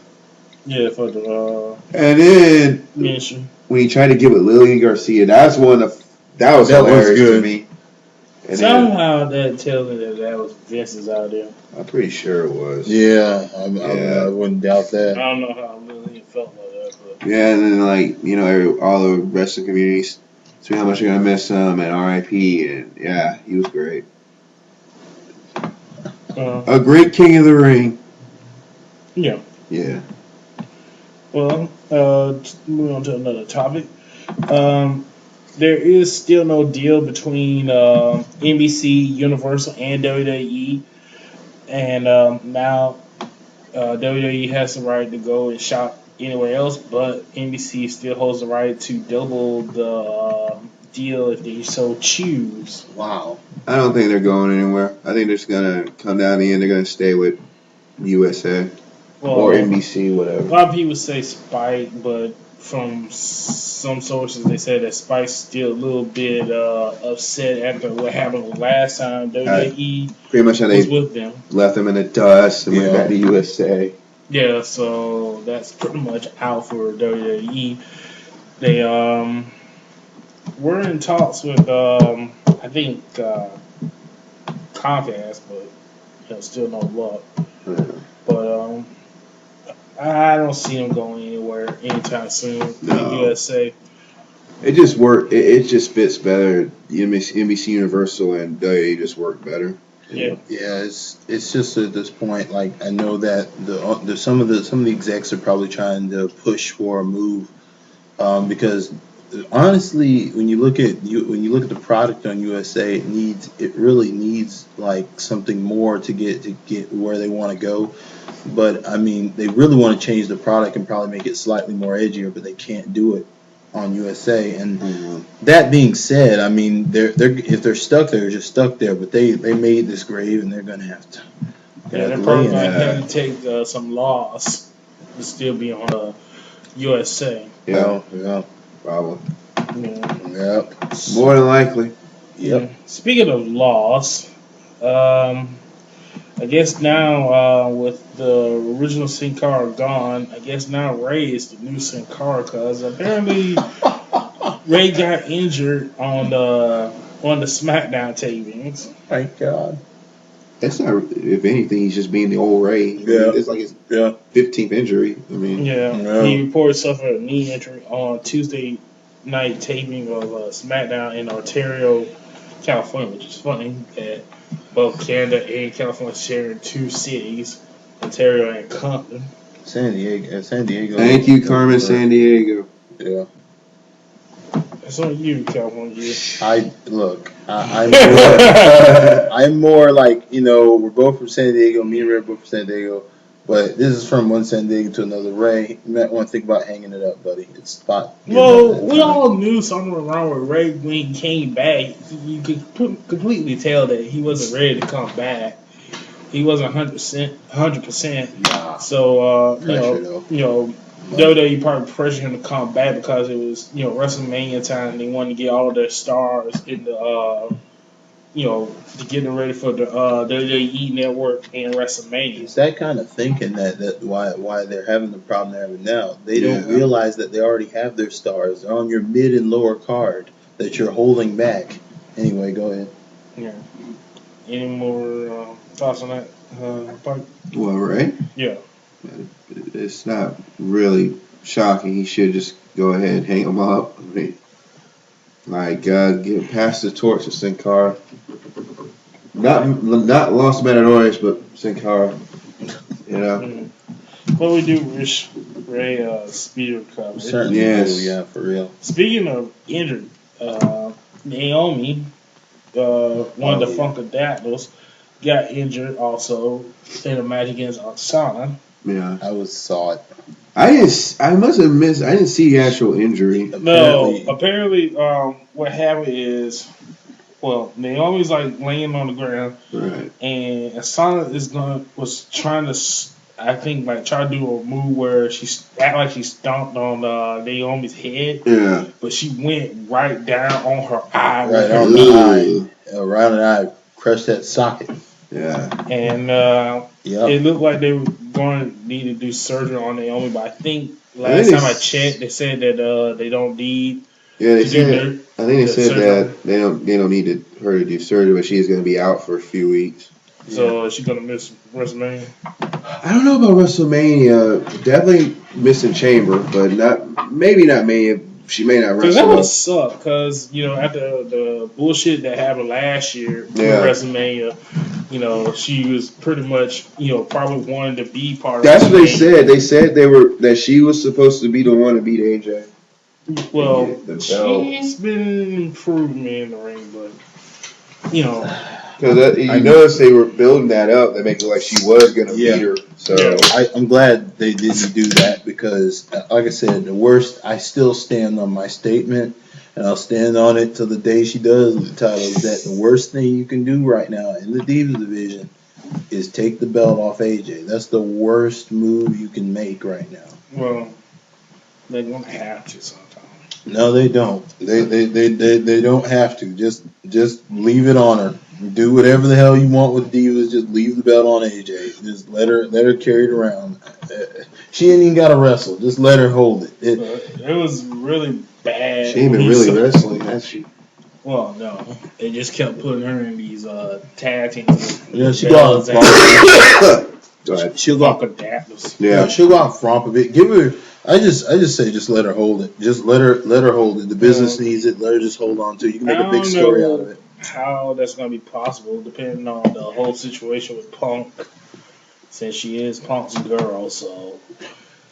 Speaker 1: yeah, for the
Speaker 3: and then
Speaker 1: mission.
Speaker 3: when he tried to get with Lillian Garcia, that's one of that was
Speaker 2: That was
Speaker 3: hilarious to
Speaker 2: good.
Speaker 3: me. And then,
Speaker 1: Somehow that tells me that was Vince's out there.
Speaker 3: I'm pretty sure it was.
Speaker 2: Yeah,
Speaker 3: Yeah.
Speaker 2: I wouldn't doubt
Speaker 1: I
Speaker 2: that.
Speaker 1: don't know how Lillian felt about that, but
Speaker 3: Yeah, and then all the wrestling communities see how much you're gonna miss him and R.I.P. And yeah, he was great. A great King of the Ring.
Speaker 1: yeah.
Speaker 3: Yeah.
Speaker 1: Well, moving on to another topic. There is still no deal between NBC, Universal, and WWE, and now WWE has the right to go and shop anywhere else, but NBC still holds the right to double the deal if they so choose.
Speaker 2: Wow.
Speaker 3: I don't think they're going anywhere. I think they're just gonna come down the end. They're gonna stay with USA
Speaker 1: Well,
Speaker 3: or NBC,
Speaker 1: a
Speaker 3: whatever.
Speaker 1: lot of people say Spike, but from some sources they said that Spike's still a little bit upset after what happened last time WWE
Speaker 3: Pretty much how
Speaker 1: was
Speaker 3: they
Speaker 1: with them.
Speaker 3: left them in the dust and
Speaker 2: Yeah.
Speaker 3: went back to USA.
Speaker 1: Yeah, so that's pretty much out for WWE. They were in talks with I think Comcast, but still no luck.
Speaker 3: Yeah.
Speaker 1: But I don't see them going anywhere anytime soon in
Speaker 3: No.
Speaker 1: USA.
Speaker 3: It just worked. It just fits better. NBC Universal and WWE just work better.
Speaker 1: Yeah.
Speaker 2: Yeah, it's just at this point, like I know that the some of the execs are probably trying to push for a move, because honestly, when you look at the product on USA, it really needs like something more to get where they want to go. But I mean, they really want to change the product and probably make it slightly more edgier, but they can't do it on USA. And that being said, I mean, they're if they're stuck, they're just stuck there. But they made this grave, and they're gonna have to.
Speaker 1: Yeah, they're probably going to have to take some loss to still be on USA.
Speaker 3: Yeah,
Speaker 2: Yeah.
Speaker 3: probably.
Speaker 1: Yeah.
Speaker 2: Yep.
Speaker 3: More than likely.
Speaker 2: Yep.
Speaker 1: Speaking of loss, I guess now with the original Sin Cara gone, I guess now Ray is the new Sin Cara because apparently Ray got injured on the SmackDown tapings.
Speaker 2: Thank God.
Speaker 3: That's not. If anything, he's just being the old Ray. I mean,
Speaker 2: Yeah.
Speaker 3: it's like his
Speaker 2: Yeah.
Speaker 3: 15th injury. I mean,
Speaker 1: Yeah, he reported suffered a knee injury on Tuesday night taping of SmackDown in Ontario, California, which is funny that both Canada and California share two cities, Ontario and Compton.
Speaker 2: San Diego.
Speaker 3: thank you, Carmen San Diego.
Speaker 2: Yeah.
Speaker 1: That's on you, California.
Speaker 2: I'm more like, we're both from San Diego. Me and Ray are both from San Diego. But this is from one San Diego to another. Ray, you might want to think about hanging it up, buddy. It's spot.
Speaker 1: Well, we all knew something was wrong with Ray when he came back. You could completely tell that he wasn't ready to come back. he wasn't 100%.
Speaker 2: Nah.
Speaker 1: So
Speaker 2: Pressure, though.
Speaker 1: WWE probably pressured him to come back because it was WrestleMania time. And they wanted to get all of their stars in the to get them ready for the WWE Network and WrestleMania.
Speaker 2: It's that kind of thinking that why they're having the problem they're having now. They don't realize that they already have their stars. They're on your mid and lower card that you're holding back. Anyway, go ahead.
Speaker 1: Yeah. Any more thoughts on that, Pike?
Speaker 3: Well, right?
Speaker 1: Yeah.
Speaker 3: It's not really shocking. He should just go ahead and hang him up. I mean, my God, get past the torch to Sin Cara. Not Los Matadores, but Sin Cara. You know.
Speaker 1: Well, we do wish Ray speedy recovery.
Speaker 2: Certainly do, yeah, for real.
Speaker 1: Speaking of injured, Naomi, one of the Funkadactyls, got injured also in a match against Oksana.
Speaker 3: Yeah,
Speaker 2: I saw it.
Speaker 3: I must have missed. I didn't see the actual injury.
Speaker 1: Apparently, what happened is, well, Naomi's like laying on the ground,
Speaker 3: right?
Speaker 1: And Asana was trying to, I think, like try to do a move where she act like she stomped on Naomi's head.
Speaker 3: Yeah,
Speaker 1: but she went right down on her eye.
Speaker 2: Right on the eye. Right on the eye. Crushed that socket.
Speaker 3: Yeah.
Speaker 1: And it looked like they were going to need to do surgery on Naomi, but I think last time I checked, they said that they don't need.
Speaker 3: Yeah, they said. I think they said that they don't need her to do surgery, but she's going to be out for a few weeks.
Speaker 1: So is she going to miss WrestleMania?
Speaker 3: I don't know about WrestleMania. Definitely missing Chamber, but maybe not Mania. She may not wrestle.
Speaker 1: Because that would suck. Because after the bullshit that happened last year with WrestleMania, she was pretty much probably wanted to be part of.
Speaker 3: That's what they said. They said that she was supposed to be the one to beat AJ.
Speaker 1: Well, she's been improving in the ring, but
Speaker 3: because you notice they were building that up. They make it like she was going to beat her. So
Speaker 2: I'm glad they didn't do that because, like I said, the worst. I still stand on my statement, and I'll stand on it till the day she does with the title. Is that the worst thing you can do right now in the Divas division is take the belt off AJ. That's the worst move you can make right now.
Speaker 1: Well, they're gonna have to sometimes.
Speaker 2: No, they don't. They don't have to. Just leave it on her. Do whatever the hell you want with Divas. Just leave the belt on AJ. Just let her carry it around. She ain't even got to wrestle. Just let her hold it.
Speaker 1: It was really bad.
Speaker 3: She ain't been really wrestling, has she?
Speaker 1: Well, no. They just kept putting her in these tag teams.
Speaker 2: Yeah, she'll go out and fromp a bit. Give her. I just say just let her hold it. Just let her hold it. The business needs it. Let her just hold on to it. You can make a big story out of it.
Speaker 1: How that's going to be possible, depending on the whole situation with Punk, since she is Punk's girl. So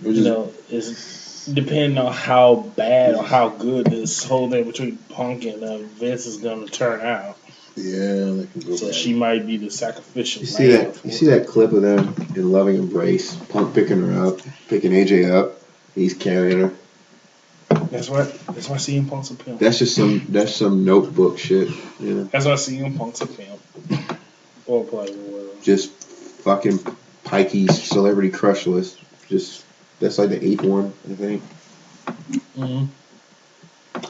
Speaker 1: it's depending on how bad or how good this whole thing between Punk and Vince is going to turn out.
Speaker 2: Yeah, that can go
Speaker 1: so
Speaker 2: bad.
Speaker 1: She might be the sacrificial.
Speaker 3: You see that clip of them in loving embrace? Punk picking her up, picking AJ up. He's carrying her.
Speaker 1: That's why CM Punk's a pimp.
Speaker 3: That's some notebook shit.
Speaker 1: That's why CM Punk's a pimp. Or player, whatever.
Speaker 3: Just fucking Pikey's celebrity crush list. That's like the 8th one, I think.
Speaker 1: Mm-hmm.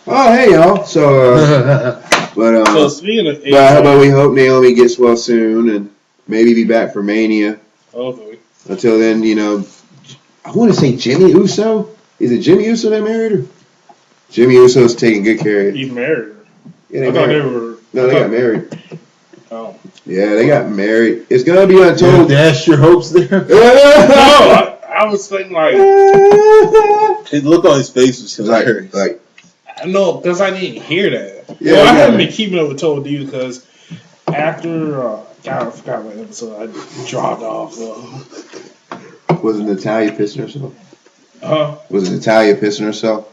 Speaker 3: Oh hey y'all. So
Speaker 1: so speaking of
Speaker 3: but we hope Naomi gets well soon and maybe be back for Mania.
Speaker 1: Okay.
Speaker 3: Until then, I want to say Jimmy Uso. Is it Jimmy Uso that married her? Jimmy Uso's taking good care of her.
Speaker 1: He married her.
Speaker 3: Yeah,
Speaker 1: I thought they were.
Speaker 3: No, they got married.
Speaker 1: Oh.
Speaker 3: Yeah, they got married. It's gonna be untold.
Speaker 2: Dash your hopes there.
Speaker 1: No, I was thinking like.
Speaker 2: His look on his face was hilarious.
Speaker 3: Like.
Speaker 1: No, because I didn't hear that.
Speaker 3: Yeah,
Speaker 1: I haven't been keeping up with Total Divas because after I forgot what episode I dropped off.
Speaker 3: Was it Natalia pissing herself?
Speaker 1: Was
Speaker 3: it Natalia pissing herself?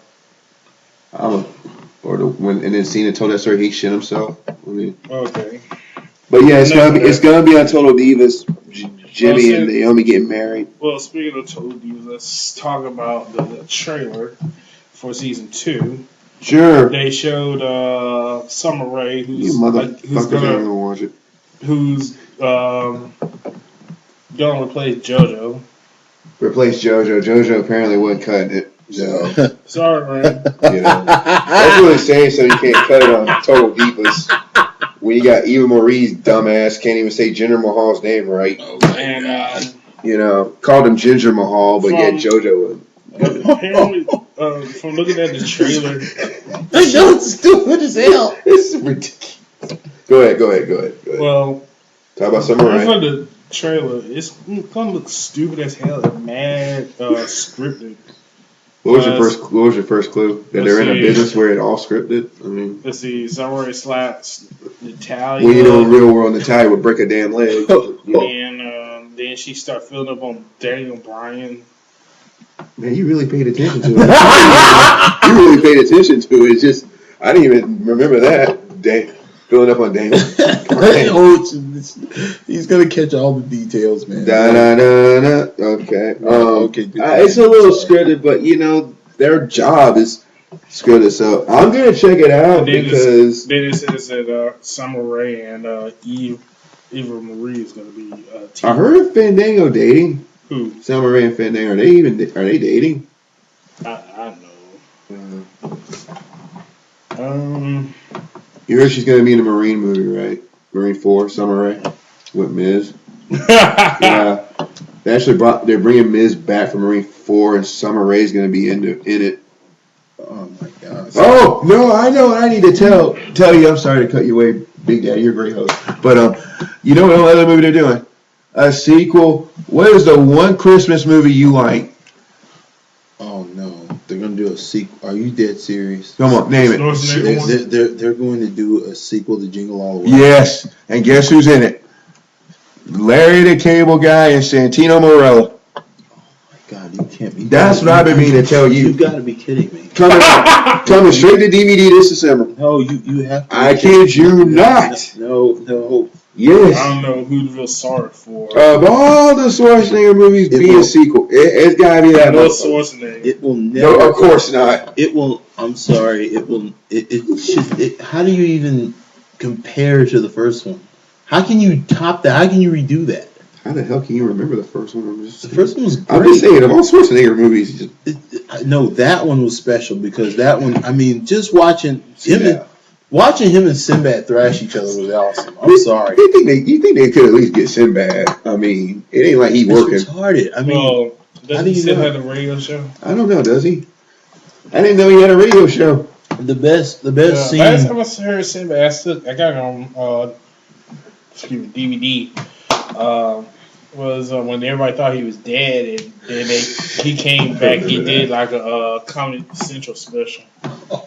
Speaker 3: And then Cena told that story he shit himself.
Speaker 1: Okay.
Speaker 3: But yeah, it's gonna be on Total Divas. Jimmy and Naomi getting married.
Speaker 1: Well, speaking of Total Divas, let's talk about the trailer for season 2.
Speaker 3: Sure.
Speaker 1: They showed Summer Rae, who's gonna replace JoJo.
Speaker 3: Replace JoJo. JoJo apparently wasn't cutting it. So,
Speaker 1: Sorry, man.
Speaker 3: That's what it's saying, so you can't cut it on Total Divas. When you got Eva Marie's dumbass, can't even say Jinder Mahal's name right.
Speaker 1: And,
Speaker 3: called him Ginger Mahal, but yet JoJo would.
Speaker 1: Apparently, from looking at the trailer.
Speaker 2: I know it's stupid as hell.
Speaker 3: This is ridiculous. Go ahead.
Speaker 1: Well,
Speaker 3: talk about Samurai.
Speaker 1: from the trailer, it's gonna look stupid as hell and mad scripted.
Speaker 3: What was your first clue? That they're in a business where it all scripted? I mean,
Speaker 1: let's see. Samurai slaps Natalia.
Speaker 3: Well, in real world, Natalia would break a damn leg.
Speaker 1: And then she start filling up on Daniel Bryan.
Speaker 3: Man, you really paid attention to it. You really paid attention to it. It's just, I didn't even remember that. Filling up on Daniel.
Speaker 2: He's gonna catch all the details, man.
Speaker 3: Okay. It's a little scripted, but their job is scripted. So I'm gonna check it out because
Speaker 1: then it says that Samurai and Eva Marie is gonna be.
Speaker 3: I heard Fandango dating.
Speaker 1: Who?
Speaker 3: Samurai and Fandango. Are they dating?
Speaker 1: I know.
Speaker 3: You heard she's going to be in a Marine movie, right? Marine 4, Samurai, with Miz. Yeah. They're bringing Miz back from Marine 4, and Samurai's going to be in it.
Speaker 2: Oh, my God.
Speaker 3: Oh, no, I know what I need to tell you. I'm sorry to cut you away, Big Daddy. You're a great host. But you know what other movie they're doing? A sequel. What is the one Christmas movie you like?
Speaker 2: Oh, no. They're going to do a sequel. Are you dead serious?
Speaker 3: Come on, name it.
Speaker 2: They're going to do a sequel to Jingle All the Way.
Speaker 3: Yes, and guess who's in it? Larry the Cable Guy and Santino Marella.
Speaker 2: Oh my God, you can't be.
Speaker 3: That's what I've been meaning to tell you.
Speaker 2: You've got to be kidding me.
Speaker 3: Coming straight to DVD this December.
Speaker 2: No, you have to.
Speaker 3: I kid you not.
Speaker 2: No.
Speaker 3: Yes.
Speaker 1: I don't know who to feel sorry for.
Speaker 3: Of all the Schwarzenegger movies, a sequel. It's got to be that.
Speaker 1: No Schwarzenegger.
Speaker 2: It will never.
Speaker 3: No, of course not.
Speaker 2: It will. I'm sorry. It will. It should. How do you even compare to the first one? How can you top that? How can you redo that?
Speaker 3: How the hell can you remember the first one?
Speaker 2: The first one was great.
Speaker 3: I'm just saying, of all Schwarzenegger movies.
Speaker 2: No, that one was special because that one, I mean, just watching him and Sinbad thrash each other was awesome. I'm sorry.
Speaker 3: You think they could at least get Sinbad? I mean, it ain't like he working.
Speaker 2: It's retarded. I mean,
Speaker 1: does he still have a radio show?
Speaker 3: I don't know, does he? I didn't know he had a radio show.
Speaker 2: The best scene.
Speaker 1: Last time I heard Sinbad, I got it on DVD. Was when everybody thought he was dead, and then he came back. He did like a Comedy Central special.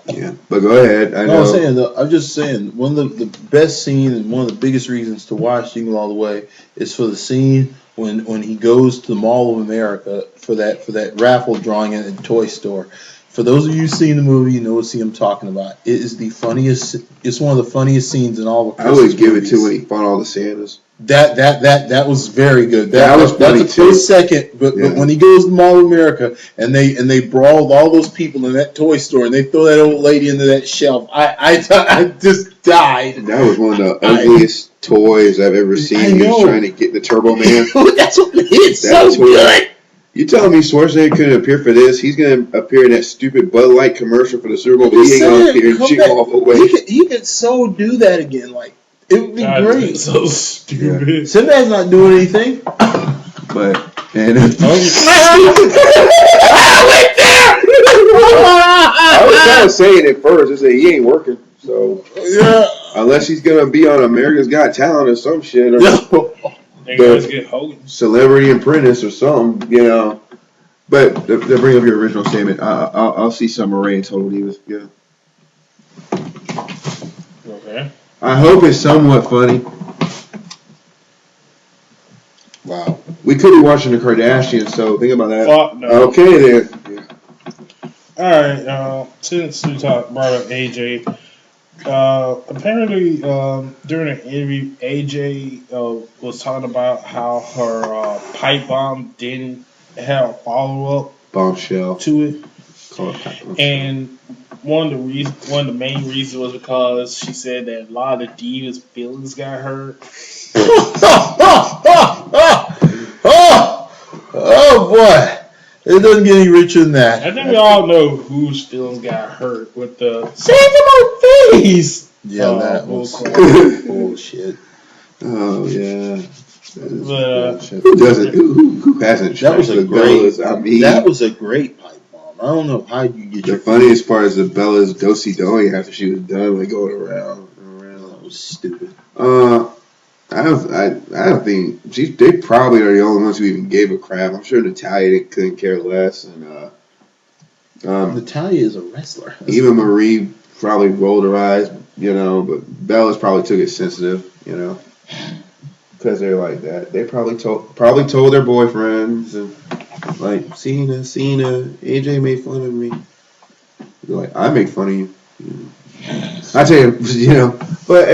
Speaker 3: Yeah, but go ahead.
Speaker 2: I'm just saying, one of the best scenes and one of the biggest reasons to watch Jingle All the Way is for the scene when he goes to the Mall of America for that raffle drawing in a toy store. For those of you who've seen the movie, you know what scene I'm talking about. It is the funniest. It's one of the funniest scenes in all of.
Speaker 3: I always give it to when he fought all the Santas.
Speaker 2: That was very good.
Speaker 3: That's
Speaker 2: a close second, but when he goes to Mall of America and they brawl with all those people in that toy store and they throw that old lady into that shelf, I just died.
Speaker 3: That was one of the ugliest toys I've ever seen. He was trying to get the Turbo Man.
Speaker 2: That's what made it so good.
Speaker 3: You telling me Schwarzenegger couldn't appear for this? He's going to appear in that stupid Bud Light commercial for the Super Bowl, but he ain't going to appear in Jingle All the Way.
Speaker 2: He could so do that again. Like, it would be great.
Speaker 1: So stupid.
Speaker 2: Yeah. Sinbad's not doing anything.
Speaker 3: But, and
Speaker 2: I
Speaker 3: was kind of saying it first. I said, he ain't working. So,
Speaker 2: yeah.
Speaker 3: Unless he's going to be on America's Got Talent or some shit. Or
Speaker 1: get Hogan.
Speaker 3: Celebrity Apprentice or something, But to bring up your original statement, I'll see Samurai and Total Divas. Yeah.
Speaker 1: Okay.
Speaker 3: I hope it's somewhat funny.
Speaker 2: Wow.
Speaker 3: We could be watching the Kardashians, so think about that.
Speaker 1: No.
Speaker 3: Okay, then.
Speaker 1: All right. Since we brought up AJ, apparently during an interview, AJ was talking about how her pipe bomb didn't have a follow up
Speaker 3: bombshell
Speaker 1: to it,
Speaker 3: Call it pipe bomb.
Speaker 1: And one of the main reasons was because she said that a lot of the divas' feelings got hurt.
Speaker 2: Oh boy. It doesn't get any richer than that.
Speaker 1: I think we all know whose feelings got hurt with the save my face.
Speaker 2: Yeah, that was bullshit.
Speaker 3: Oh yeah.
Speaker 1: But,
Speaker 3: who doesn't? Who hasn't?
Speaker 2: That was a great.
Speaker 3: I mean,
Speaker 2: that was a great pipe bomb. I don't know how you get
Speaker 3: the funniest part is the Bella's do-si doing after she was done, like going around and around.
Speaker 2: That was stupid.
Speaker 3: I don't think they probably are the only ones who even gave a crap. I'm sure Natalia couldn't care less, and
Speaker 2: Natalia is a wrestler.
Speaker 3: Even Marie probably rolled her eyes, but Bella's probably took it sensitive, because they're like that. They probably told their boyfriends and like Cena, AJ made fun of me. They're like, I make fun of you. I tell you, but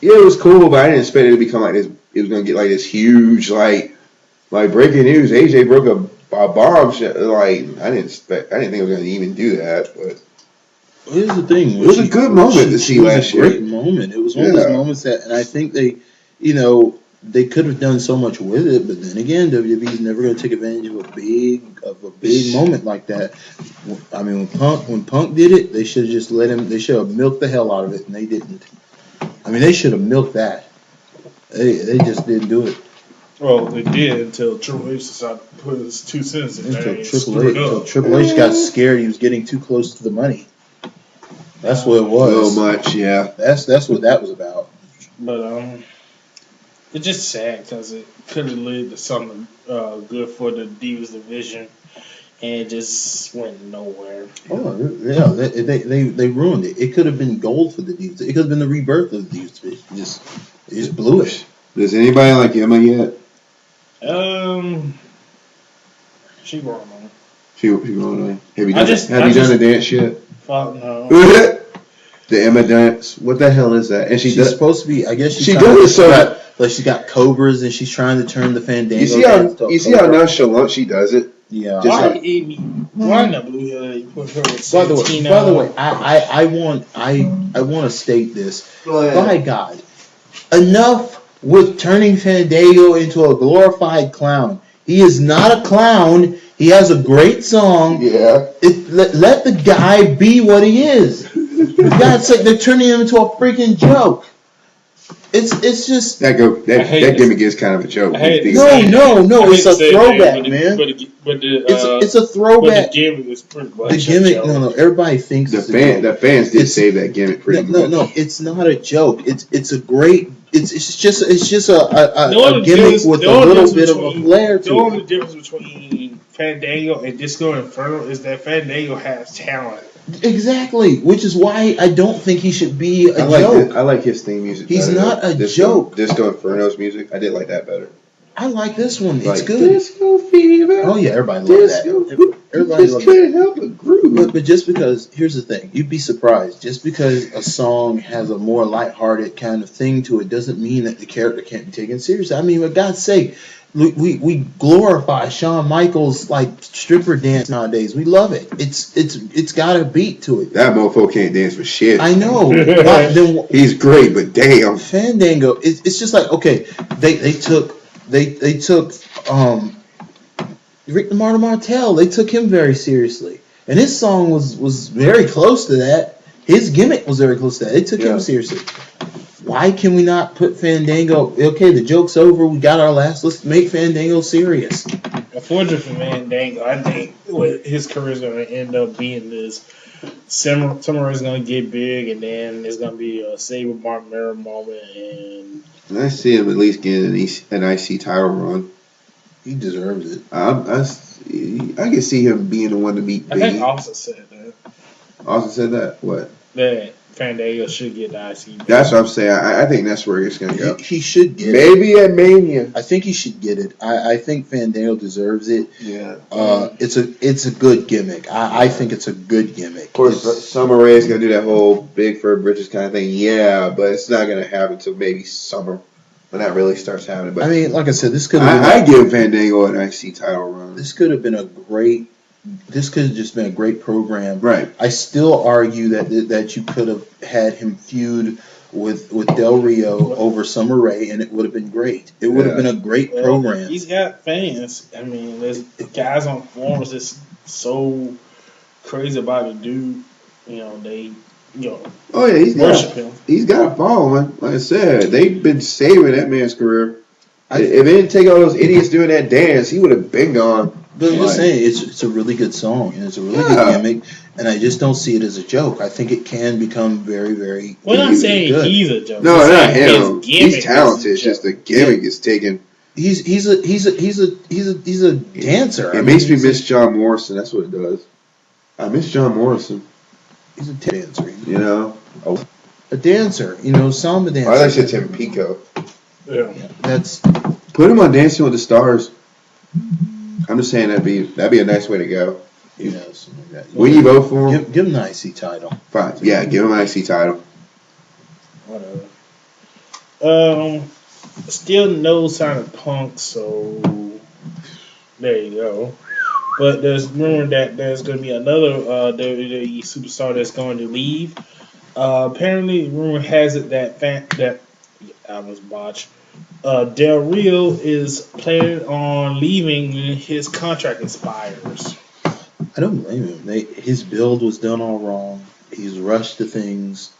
Speaker 3: it was cool, but I didn't expect it to become like this. It was gonna get like this huge, like breaking news. AJ broke a bomb. Like I didn't think it was gonna even do that. But
Speaker 2: here's the thing:
Speaker 3: it was a good moment to see last year.
Speaker 2: It was a great moment. It was one of those moments that, and I think they could have done so much with it. But then again, WWE's never gonna take advantage of a big moment like that. I mean, when Punk did it, they should have just let him. They should have milked the hell out of it, and they didn't. I mean, they should have milked that. They just didn't do it.
Speaker 1: Well, they did until Triple H decided to put his 2 cents in there.
Speaker 2: Until Triple H got scared, he was getting too close to the money. That's what it was.
Speaker 3: So much, yeah.
Speaker 2: That's what that was about.
Speaker 1: But it's just sad because it could have led to something good for the Divas division, and it just went nowhere.
Speaker 2: Oh yeah, they ruined it. It could have been gold for the Divas. It could have been the rebirth of the Divas division. It just blew it.
Speaker 3: Does anybody like Emma yet?
Speaker 1: She going on.
Speaker 3: She going on. Have you done the dance yet?
Speaker 1: Fuck no.
Speaker 3: The Emma dance. What the hell is that? And
Speaker 2: she's supposed to be. I guess
Speaker 3: she does it so that
Speaker 2: like she's got cobras and she's trying to turn the Fandango.
Speaker 3: You see how nonchalant she does it?
Speaker 2: Yeah.
Speaker 1: Why not Blue Hill? Put her with
Speaker 2: by the way, I want to state this. By God, enough with turning Fandango into a glorified clown. He is not a clown. He has a great song.
Speaker 3: Yeah.
Speaker 2: Let the guy be what he is. For God's sake, they're turning him into a freaking joke. It's just
Speaker 3: that gimmick is kind of a joke.
Speaker 2: No, it's a throwback, man. It's a throwback.
Speaker 1: But the gimmick is pretty much
Speaker 2: the gimmick. No. Everybody thinks
Speaker 3: the fans did say that gimmick pretty much.
Speaker 2: No, it's not a joke. It's a great. It's just a gimmick with a little bit of a flair to it.
Speaker 1: The only difference between Fandango and Disco Inferno is that Fandango has talent.
Speaker 2: Exactly, which is why I don't think he should be a joke.
Speaker 3: I like his theme music.
Speaker 2: He's not a joke.
Speaker 3: Disco Inferno's music, I did like that better.
Speaker 2: I like this one. It's
Speaker 3: like,
Speaker 2: good.
Speaker 3: Disco Fever.
Speaker 2: Oh yeah, everybody loves that. Everybody loves
Speaker 3: can't help but groove.
Speaker 2: But just because, here's the thing, you'd be surprised. Just because a song has a more lighthearted kind of thing to it doesn't mean that the character can't be taken seriously. I mean, for God's sake, we glorify Shawn Michaels like stripper dance nowadays. We love it. It's got a beat to it.
Speaker 3: That mofo can't dance for shit.
Speaker 2: I know.
Speaker 3: He's great, but damn.
Speaker 2: Fandango. It's just like, okay, they took Rick Martel. They took him very seriously, and his song was very close to that. His gimmick was very close to that. They took him seriously. Why can we not put Fandango? Okay, the joke's over. We got our last. Let's make Fandango serious.
Speaker 1: Unfortunately for Fandango, I think his career is going to end up being this. Somewhere is going to get big, and then it's going to be a Sabre Mark Mirror moment. And
Speaker 3: I see him at least getting an IC title run.
Speaker 2: He deserves it.
Speaker 3: I can see him being the one to beat Biggie.
Speaker 1: I think Austin said that.
Speaker 3: Austin said that? What?
Speaker 1: That Fandango should get the IC.
Speaker 3: That's what I'm saying. I think that's where it's going to go.
Speaker 2: He should get
Speaker 3: Maybe at Mania.
Speaker 2: I think he should get it. I think Fandango deserves it.
Speaker 3: Yeah.
Speaker 2: It's a good gimmick. I think it's a good gimmick.
Speaker 3: Of course, Summer Rae is going to do that whole big for britches kind of thing. Yeah, but it's not going to happen until maybe summer when that really starts happening. But
Speaker 2: I mean, like I said, this could.
Speaker 3: I give Fandango an IC title run.
Speaker 2: This could have been a great. This could have just been a great program.
Speaker 3: Right.
Speaker 2: I still argue that you could have had him feud with Del Rio over Summer Rae, and it would have been great. It would have been a great program.
Speaker 1: He's got fans. I mean, there's guys on forums that's so crazy about the dude. You know,
Speaker 3: Oh yeah,
Speaker 1: worship him.
Speaker 3: He's got a following. Like I said, they've been saving that man's career. If it didn't take all those idiots doing that dance, he would have been gone.
Speaker 2: But I'm just saying, it's a really good song, and it's a really good gimmick, and I just don't see it as a joke. I think it can become very, very
Speaker 1: We're not saying
Speaker 2: good.
Speaker 1: he's a joke.
Speaker 3: No, not him. He's talented.
Speaker 1: It's
Speaker 3: It's just the gimmick is taken.
Speaker 2: He's a dancer.
Speaker 3: It makes me miss John Morrison. That's what it does. I miss John Morrison.
Speaker 2: He's a dancer.
Speaker 3: You know,
Speaker 2: A dancer. Samba dancer.
Speaker 3: I like to Tim Pico.
Speaker 1: Yeah.
Speaker 2: That's
Speaker 3: Put him on Dancing with the Stars. I'm just saying that'd be a nice way to go.
Speaker 2: something like that.
Speaker 3: Will you vote for him?
Speaker 2: Give him the IC title.
Speaker 3: Fine. Yeah, give him an IC title.
Speaker 1: Whatever. Still no sign of Punk, so there you go. But there's rumor that there's going to be another WWE superstar that's going to leave. Apparently, rumor has it that I was botched. Del Rio is planning on leaving when his contract expires.
Speaker 2: I don't blame him. His build was done all wrong. He's rushed to things.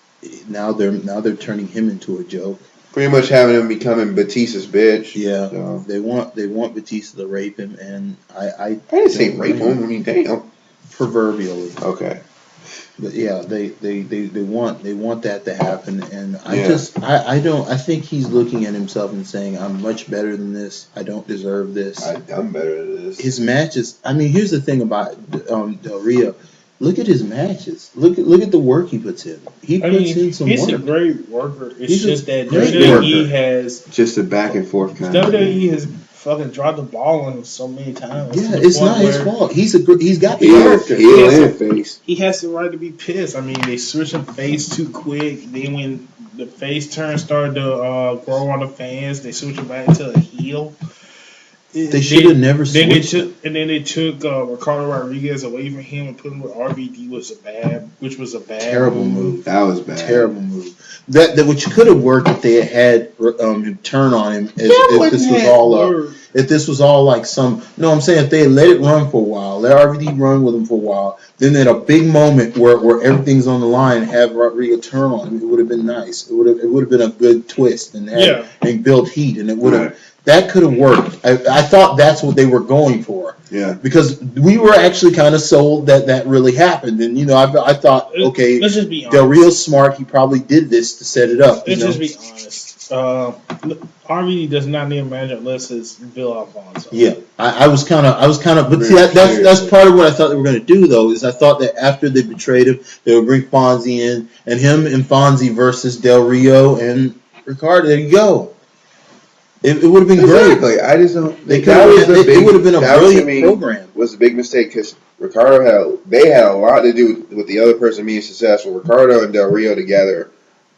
Speaker 2: Now they're turning him into a joke.
Speaker 3: Pretty much having him becoming Batista's bitch.
Speaker 2: Yeah,
Speaker 3: so.
Speaker 2: they want Batista to rape him, and I
Speaker 3: didn't say rape him. I mean, damn.
Speaker 2: Proverbially.
Speaker 3: Okay.
Speaker 2: But yeah, they want that to happen, and I think he's looking at himself and saying, I'm much better than this. I don't deserve this.
Speaker 3: I'm better than this.
Speaker 2: His matches. I mean, here's the thing about Del Rio. Look at his matches. Look at the work he puts in. He puts in some work.
Speaker 1: He's a great worker. It's
Speaker 2: He's
Speaker 1: just that
Speaker 2: great
Speaker 1: WWE
Speaker 2: worker.
Speaker 1: has
Speaker 3: just a back and forth kind of
Speaker 1: WWE has fucking dropped the ball on him so many times.
Speaker 2: Yeah, it's not his fault. He's got the character.
Speaker 3: Heel and face.
Speaker 1: He has the right to be pissed. I mean, they switched him face too quick. Then when the face turn started to grow on the fans, they switched him back to a heel.
Speaker 2: They should have never switched.
Speaker 1: Then they took Ricardo Rodriguez away from him and put him with RVD, which was a bad
Speaker 2: terrible move.
Speaker 3: That was bad.
Speaker 2: Terrible move. That which could have worked if they had him turn on him. If this was all like some. No, I'm saying if they had let it run for a while, let RVD run with him for a while, then at a big moment where everything's on the line, have Rodriguez turn on him, it would have been nice. It would have been a good twist and build heat, and it would have. Right. That could have worked. I thought that's what they were going for.
Speaker 3: Yeah.
Speaker 2: Because we were actually kind of sold that really happened. And, I thought, okay,
Speaker 1: let's just be honest.
Speaker 2: Del Rio's smart. He probably did this to set it up.
Speaker 1: Let's just be honest. RVD does not need a manager unless it's Bill Alfonso.
Speaker 2: Yeah. I was kind of, but see, that's part of what I thought they were going to do, though, is I thought that after they betrayed him, they would bring Fonzie in, and him and Fonzie versus Del Rio and Ricardo. There you go. It would have been
Speaker 3: great. I just don't. It
Speaker 2: would have been a brilliant program.
Speaker 3: Was a big mistake because Ricardo had a lot to do with the other person being successful. Ricardo and Del Rio together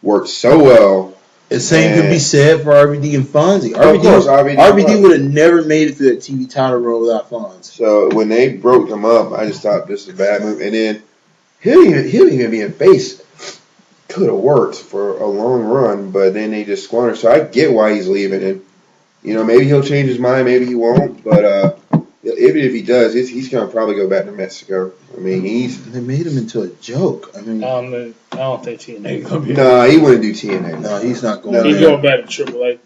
Speaker 3: worked so well.
Speaker 2: The same could be said for RVD and Fonzie.
Speaker 3: Of course,
Speaker 2: RVD would have never made it through that TV title run without Fonzie.
Speaker 3: So when they broke him up, I just thought this was a bad move. And then him even being face could have worked for a long run, but then they just squandered. So I get why he's leaving, and maybe he'll change his mind, maybe he won't. But even if he does, he's gonna probably go back to Mexico. I mean,
Speaker 2: they made him into a joke. I mean,
Speaker 1: I don't think TNA gonna be.
Speaker 3: No, he wouldn't do TNA.
Speaker 2: No, he's not going.
Speaker 1: He's going back to AAA.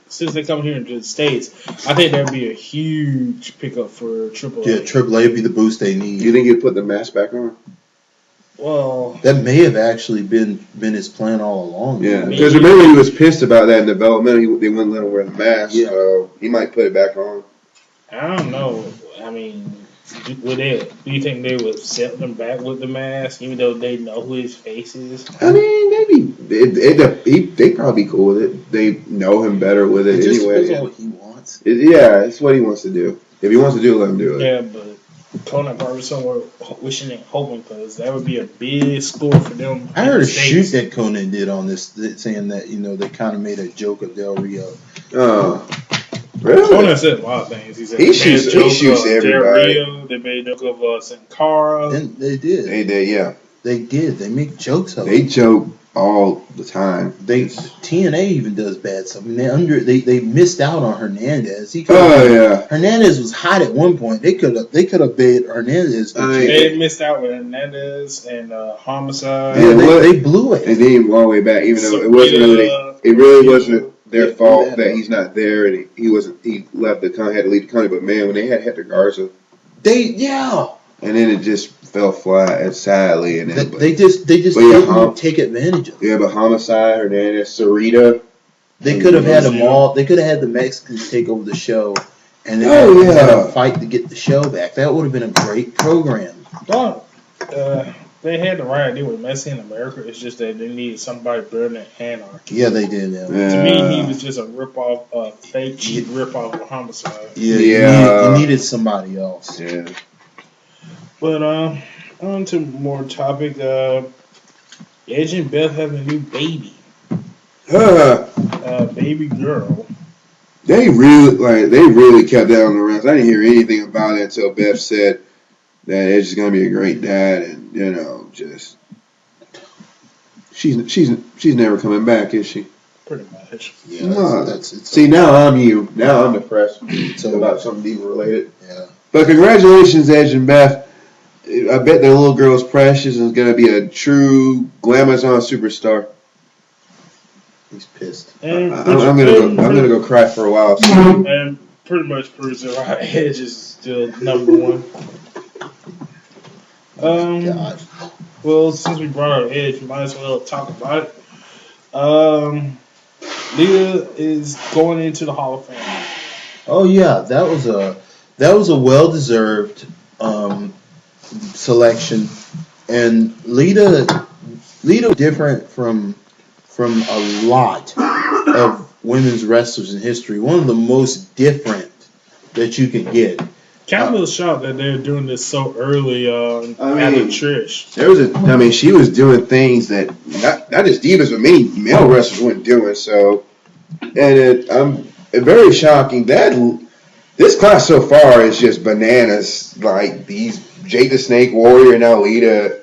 Speaker 1: Since they come here into the States, I think that would be a huge pickup for AAA.
Speaker 2: Yeah, AAA would be the boost they need.
Speaker 3: You think he'd put the mask back on?
Speaker 1: Well,
Speaker 2: that may have actually been his plan all along.
Speaker 3: Yeah, because remember he was pissed about that in development. They wouldn't let him wear the mask, so he might put it back on.
Speaker 1: I don't know. I mean, do you think they would set them back with the mask, even though they know who his face is?
Speaker 3: I mean, maybe they'd probably be cool with it. They know him better with it anyway.
Speaker 2: That's what he wants.
Speaker 3: It's what he wants to do. If he wants to do it, let him do it.
Speaker 1: Yeah, but Conan probably somewhere wishing and hoping, because that would be a big score for them.
Speaker 2: I heard a shoot that Conan did on this, saying that they kind of made a joke of Del Rio.
Speaker 3: Really?
Speaker 1: Conan said a lot of things. He said
Speaker 3: he shoots everybody.
Speaker 1: Rio, they made a joke of Sin Cara.
Speaker 2: And they did.
Speaker 3: They did, yeah.
Speaker 2: They did. They make jokes of
Speaker 3: it. They joke all the time.
Speaker 2: TNA even does bad stuff. I mean, they missed out on Hernandez. Hernandez was hot at one point. They could have bid Hernandez.
Speaker 1: They missed out with Hernandez and Homicide.
Speaker 2: Yeah, they blew it.
Speaker 3: And then all the way back, even though it really wasn't their fault that he's not there and he left the company, had to leave the company. But man, when they had Hector Garza, and then it just fell flat, and sadly, and then
Speaker 2: they just didn't take advantage of it.
Speaker 3: Yeah, but Homicide, Hernandez, Sarita,
Speaker 2: they could have had them all. They could have had the Mexicans take over the show, and then had a fight to get the show back. That would have been a great program.
Speaker 1: They had the right idea with Messi in America. It's just that they needed somebody better than Anarchy.
Speaker 2: Yeah, they did. Yeah.
Speaker 1: To me, he was just a fake cheap rip-off of Homicide.
Speaker 2: Yeah. You needed somebody else.
Speaker 3: Yeah.
Speaker 1: But on to more topic. Edge and Beth have a new baby. Baby girl.
Speaker 3: They really kept that on the rounds. I didn't hear anything about it until Beth said that Edge is going to be a great dad, and just she's never coming back, is she?
Speaker 1: Pretty much.
Speaker 2: Yeah.
Speaker 3: No, see, now I'm you. Now I'm depressed about something Diva related.
Speaker 2: Yeah.
Speaker 3: But congratulations, Edge and Beth. I bet their little girl is precious and is going to be a true Glamazon superstar.
Speaker 2: He's pissed.
Speaker 3: I'm gonna go cry for a while. So.
Speaker 1: And pretty much proves that Edge is still number one.
Speaker 2: God.
Speaker 1: Well, since we brought up Edge, we might as well talk about it. Lita is going into the Hall of Fame.
Speaker 2: Oh yeah, that was a well-deserved selection, and Lita different from a lot of women's wrestlers in history. One of the most different that you could get.
Speaker 1: Kind of shocked that they're doing this so early after Trish.
Speaker 3: She was doing things that not just divas, but many male wrestlers weren't doing. So, and I'm very shocking that this class so far is just bananas. Like these Jake the Snake Warrior and now Lita,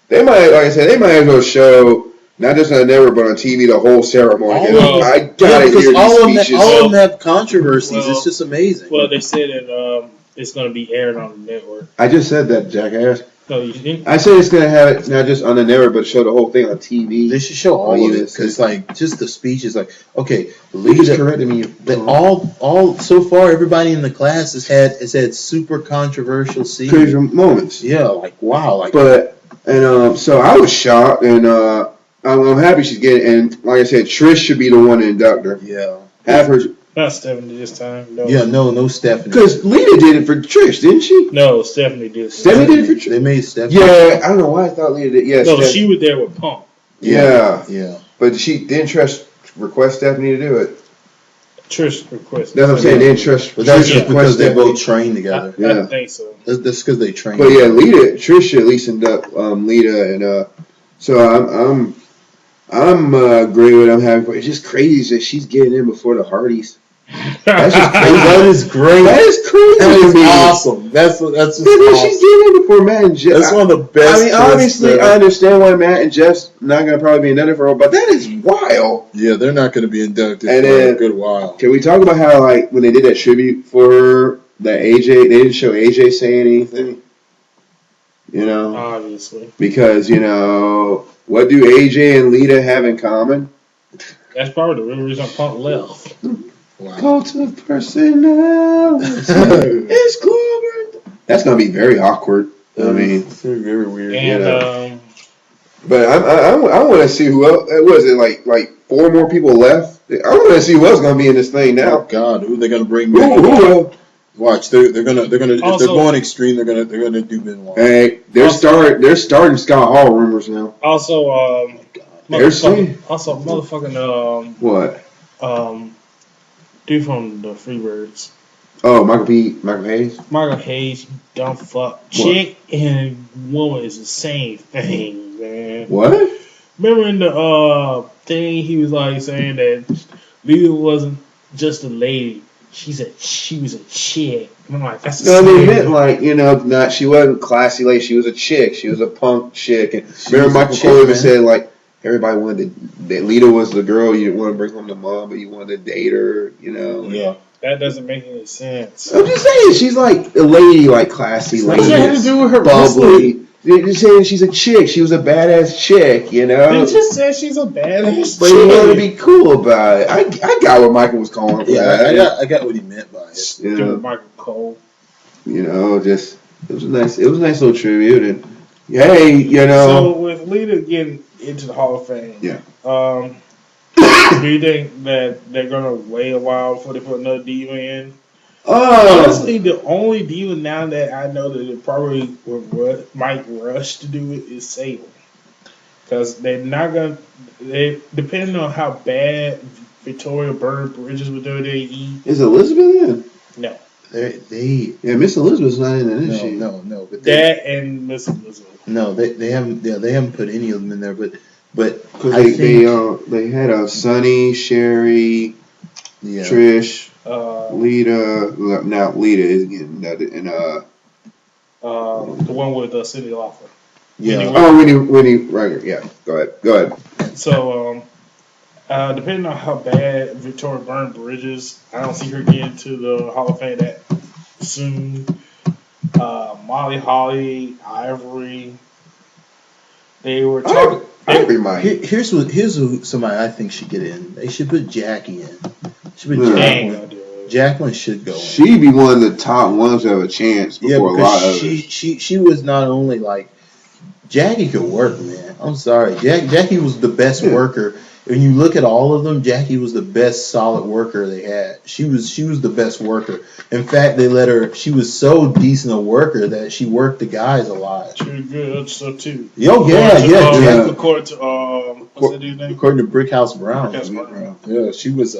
Speaker 3: they might as well show. Not just on Never, but on TV, the whole ceremony. I gotta hear these speeches.
Speaker 2: All of them have controversies. It's just amazing.
Speaker 1: Well, they said that it's going to be aired on the network.
Speaker 3: I just said that, jackass.
Speaker 1: No, you didn't?
Speaker 3: I said it's going to have it not just on the network, but show the whole thing on TV.
Speaker 2: They should show all of it because, just the speeches. Okay,
Speaker 3: Lita corrected me.
Speaker 2: All so far, everybody in the class has had super controversial scenes,
Speaker 3: crazy moments.
Speaker 2: Yeah, wow,
Speaker 3: so I was shocked, and I'm happy she's getting. And like I said, Trish should be the one to induct her.
Speaker 2: Yeah,
Speaker 1: have her. Not Stephanie this time. No.
Speaker 2: Yeah, no Stephanie.
Speaker 3: Because Lita did it for Trish, didn't she?
Speaker 1: No, Stephanie did.
Speaker 3: Stephanie did it for Trish.
Speaker 2: They made Stephanie.
Speaker 3: Yeah, I don't know why I thought Lita did. Yeah,
Speaker 1: no, she was there with Punk.
Speaker 3: Yeah. But didn't Trish request Stephanie to do it?
Speaker 1: Trish requested.
Speaker 3: That's what I'm saying. Didn't Trish?
Speaker 2: But that's just because they both trained together.
Speaker 1: I think so.
Speaker 2: That's because they trained.
Speaker 3: But yeah, Trish should at least induct Lita, and so I'm great with I'm happy for. It's just crazy that she's getting in before the Hardys. That's just crazy.
Speaker 2: That is great.
Speaker 3: That is crazy.
Speaker 2: That is awesome. That's just awesome.
Speaker 3: She's getting in before Matt and Jeff.
Speaker 2: That's one of the best.
Speaker 3: Obviously, I understand why Matt and Jeff's not going to probably be inducted for a while, but that is wild.
Speaker 2: Yeah, they're not going to be inducted for a good while.
Speaker 3: Can we talk about how, when they did that tribute for her, that AJ, they didn't show AJ saying anything?
Speaker 1: Obviously.
Speaker 3: Because, what do AJ and Lita have in common?
Speaker 1: That's probably the real reason Punk left.
Speaker 2: Wow.
Speaker 3: Cult of personality is Clover. That's gonna be very awkward.
Speaker 2: It's very weird.
Speaker 1: And,
Speaker 3: but I want to see who else. Was it like 4 more people left? I want to see who else gonna be in this thing now.
Speaker 2: Oh God, who are they gonna bring back? Watch, they're gonna also, if they're going extreme, they're gonna do Benoit.
Speaker 3: Hey, they're starting Scott Hall rumors now.
Speaker 1: Also, motherfucking
Speaker 3: what?
Speaker 1: Dude from the Freebirds.
Speaker 3: Oh, Michael Hayes.
Speaker 1: Michael Hayes, dumb fuck. Chick and woman is the same thing, man.
Speaker 3: What?
Speaker 1: Remember in the thing he was saying that Lita wasn't just a lady. She was a chick. And I'm like, that's the same.
Speaker 3: They meant she wasn't classy lady. She was a chick. She was a punk chick. And remember Michael Cole even said everybody wanted that Lita was the girl you didn't want to bring home to mom, but you wanted to date her.
Speaker 1: Yeah, that doesn't make any sense.
Speaker 3: I'm just saying, she's like a lady, like classy lady.
Speaker 1: What's that have to do with her
Speaker 3: bubbly? You're just saying she's a chick. She was a badass chick,
Speaker 1: They just said she's a badass
Speaker 3: but
Speaker 1: chick.
Speaker 3: you want to be cool about it. I got what Michael was calling for.
Speaker 2: Yeah, I got what he meant by it.
Speaker 1: Michael Cole.
Speaker 3: Just it was a nice little tribute, and hey,
Speaker 1: So with Lita getting into the Hall of Fame, do you think that they're gonna wait a while before they put another diva in? Honestly, the only diva now that I know that it probably might rush to do it is Sable, because they're not gonna. Depending on how bad Victoria burned bridges with WWE.
Speaker 3: Is Elizabeth in?
Speaker 1: No.
Speaker 3: Miss Elizabeth's not in it, is she?
Speaker 2: No. But
Speaker 1: that and Miss Elizabeth.
Speaker 2: No, they haven't. Yeah, they haven't put any of them in there. But
Speaker 3: they had Sunny, Sherry, Trish, Lita. Now Lita is getting that, and
Speaker 1: the one with Cyndi Lauper.
Speaker 2: Yeah.
Speaker 3: Winnie Riker. Yeah, go ahead.
Speaker 1: So, depending on how bad Victoria burned bridges, I don't see her getting to the Hall of Fame that soon. Molly Holly, Ivory. They were talking.
Speaker 2: Here's who somebody I think should get in. They should put Jackie in. Jacqueline should go in.
Speaker 3: She'd be one of the top ones to have a chance before a lot of others.
Speaker 2: She was not only like Jackie could work, man. I'm sorry. Jackie was the best worker. When you look at all of them, Jackie was the best solid worker they had. She was the best worker. In fact, they let her. She was so decent a worker that she worked the guys a lot.
Speaker 1: She was good, so too.
Speaker 2: According
Speaker 1: to what's that dude's name?
Speaker 2: According to Brickhouse Brown.
Speaker 1: Yeah,
Speaker 2: she was.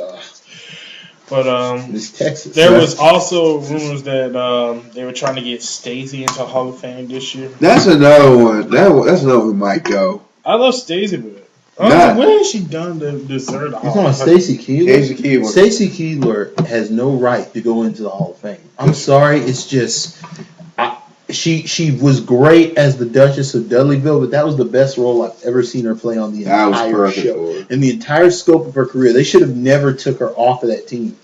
Speaker 1: But
Speaker 2: Miss Texas.
Speaker 1: There was also rumors that they were trying to get Stacey into Hall of Fame this year.
Speaker 3: That's another one. That's another one who might go.
Speaker 1: I love Stacey, but. When has she done to deserve the Hall of Fame?
Speaker 2: You're talking about Stacey Keibler? Stacey Keibler has no right to go into the Hall of Fame. I'm sorry, it's just she was great as the Duchess of Dudleyville, but that was the best role I've ever seen her play on the entire show. In the entire scope of her career, they should have never took her off of that team.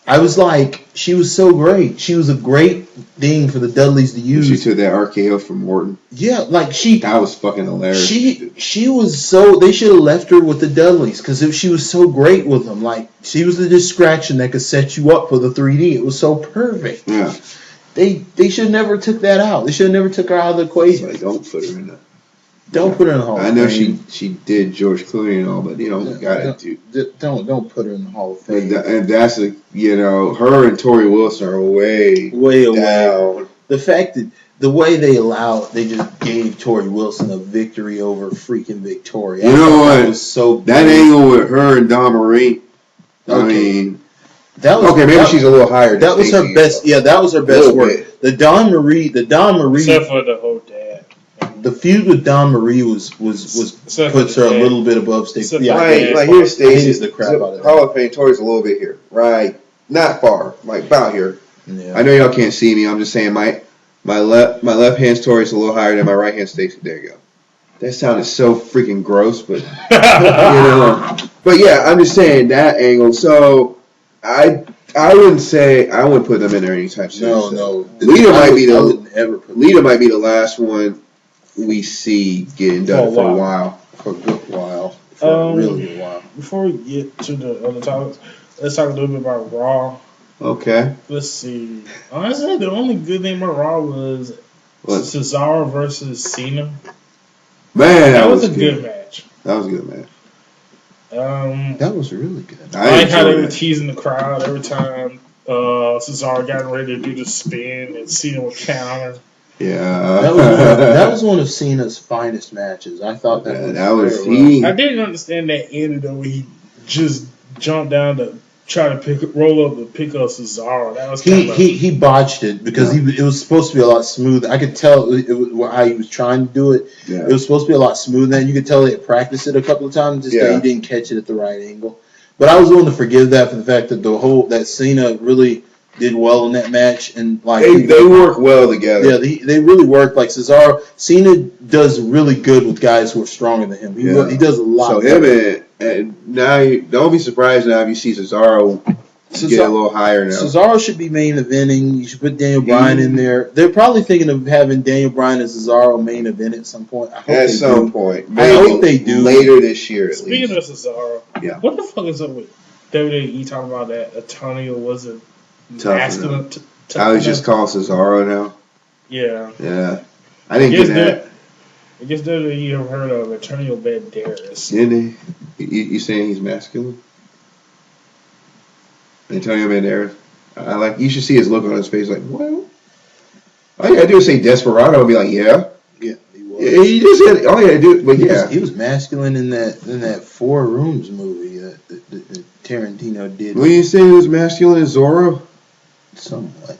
Speaker 2: I was like, she was so great. She was a great thing for the Dudleys to use.
Speaker 3: She took that RKO from Morton.
Speaker 2: Yeah, that
Speaker 3: was fucking hilarious.
Speaker 2: She was so. They should have left her with the Dudleys because she was so great with them. Like she was a distraction that could set you up for the 3D. It was so perfect.
Speaker 3: Yeah.
Speaker 2: They should have never took that out. They should have never took her out of the equation.
Speaker 3: Like, don't put her in the.
Speaker 2: Don't put her in the Hall of Fame.
Speaker 3: I know she did George Clooney and all, but
Speaker 2: don't put her in the Hall of Fame.
Speaker 3: And that's her and Tori Wilson are way down.
Speaker 2: The fact that the way they just gave Tori Wilson a victory over freaking Victoria.
Speaker 3: You know what?
Speaker 2: That was so
Speaker 3: that angle with her and Dawn Marie.
Speaker 2: Okay.
Speaker 3: I mean,
Speaker 2: maybe
Speaker 3: she's a little higher.
Speaker 2: That was her best. Yeah, that was her best work. The Dawn Marie.
Speaker 1: Except for the whole dad.
Speaker 2: The feud with Dawn Marie was puts her a little bit above Stacey.
Speaker 3: Like here's Stacey.
Speaker 2: The crap out of that.
Speaker 3: Hall of Fame. Tori's a little bit here, right? Not far, like about here.
Speaker 2: Yeah.
Speaker 3: I know y'all can't see me. I'm just saying my left hand's Tori's a little higher than my right hand Stacey. There you go. That sounded so freaking gross, but But yeah, I'm just saying that angle. So I wouldn't put them in there anytime soon.
Speaker 2: No.
Speaker 3: Lita might be the last one we see getting done for a while.
Speaker 2: For a good while. For a really good while.
Speaker 1: Before we get to the other topics, let's talk a little bit about Raw.
Speaker 3: Okay.
Speaker 1: Let's see. Honestly, the only good thing about Raw was Cesaro versus Cena.
Speaker 3: Man,
Speaker 1: that was a good match.
Speaker 3: That was a good match.
Speaker 2: That was really good.
Speaker 1: I like how they were teasing the crowd every time Cesaro got ready to do the spin and Cena would counter.
Speaker 3: Yeah,
Speaker 2: that was one of Cena's finest matches. I thought that was
Speaker 1: I didn't understand that ending though, where he just jumped down to try to roll up to pick up Cesaro. That was
Speaker 2: he botched it because it was supposed to be a lot smoother. I could tell how he was trying to do it. Yeah. It was supposed to be a lot smoother, and you could tell they had practiced it a couple of times just that he didn't catch it at the right angle. But I was willing to forgive that for the fact that that Cena really did well in that match, and like
Speaker 3: they work well together.
Speaker 2: Yeah, they really work. Like Cena does really good with guys who are stronger than him. He does a lot.
Speaker 3: So him and now don't be surprised now if you see Cesaro get a little higher now.
Speaker 2: Cesaro should be main eventing. You should put Daniel Bryan in there. They're probably thinking of having Daniel Bryan and Cesaro main event at some point. I hope they do.
Speaker 3: Later this year, at
Speaker 1: Speaking
Speaker 3: least.
Speaker 1: of Cesaro,
Speaker 3: Yeah.
Speaker 1: What the fuck is up with WWE talking about that Antonio wasn't masculine?
Speaker 3: How he's just called Cesaro now?
Speaker 1: Yeah.
Speaker 3: Yeah. I didn't get that.
Speaker 1: I guess WWE have heard of Antonio Banderas.
Speaker 3: Didn't he? You saying he's masculine? Antonio Banderas. You should see his look on his face like, well, all you gotta do is say Desperado and be like, yeah.
Speaker 2: Yeah, he was.
Speaker 3: Yeah, he just had, all you gotta do, but yeah.
Speaker 2: He was masculine in that Four Rooms movie that Tarantino did.
Speaker 3: When you say he was masculine in Zorro?
Speaker 2: Somewhat.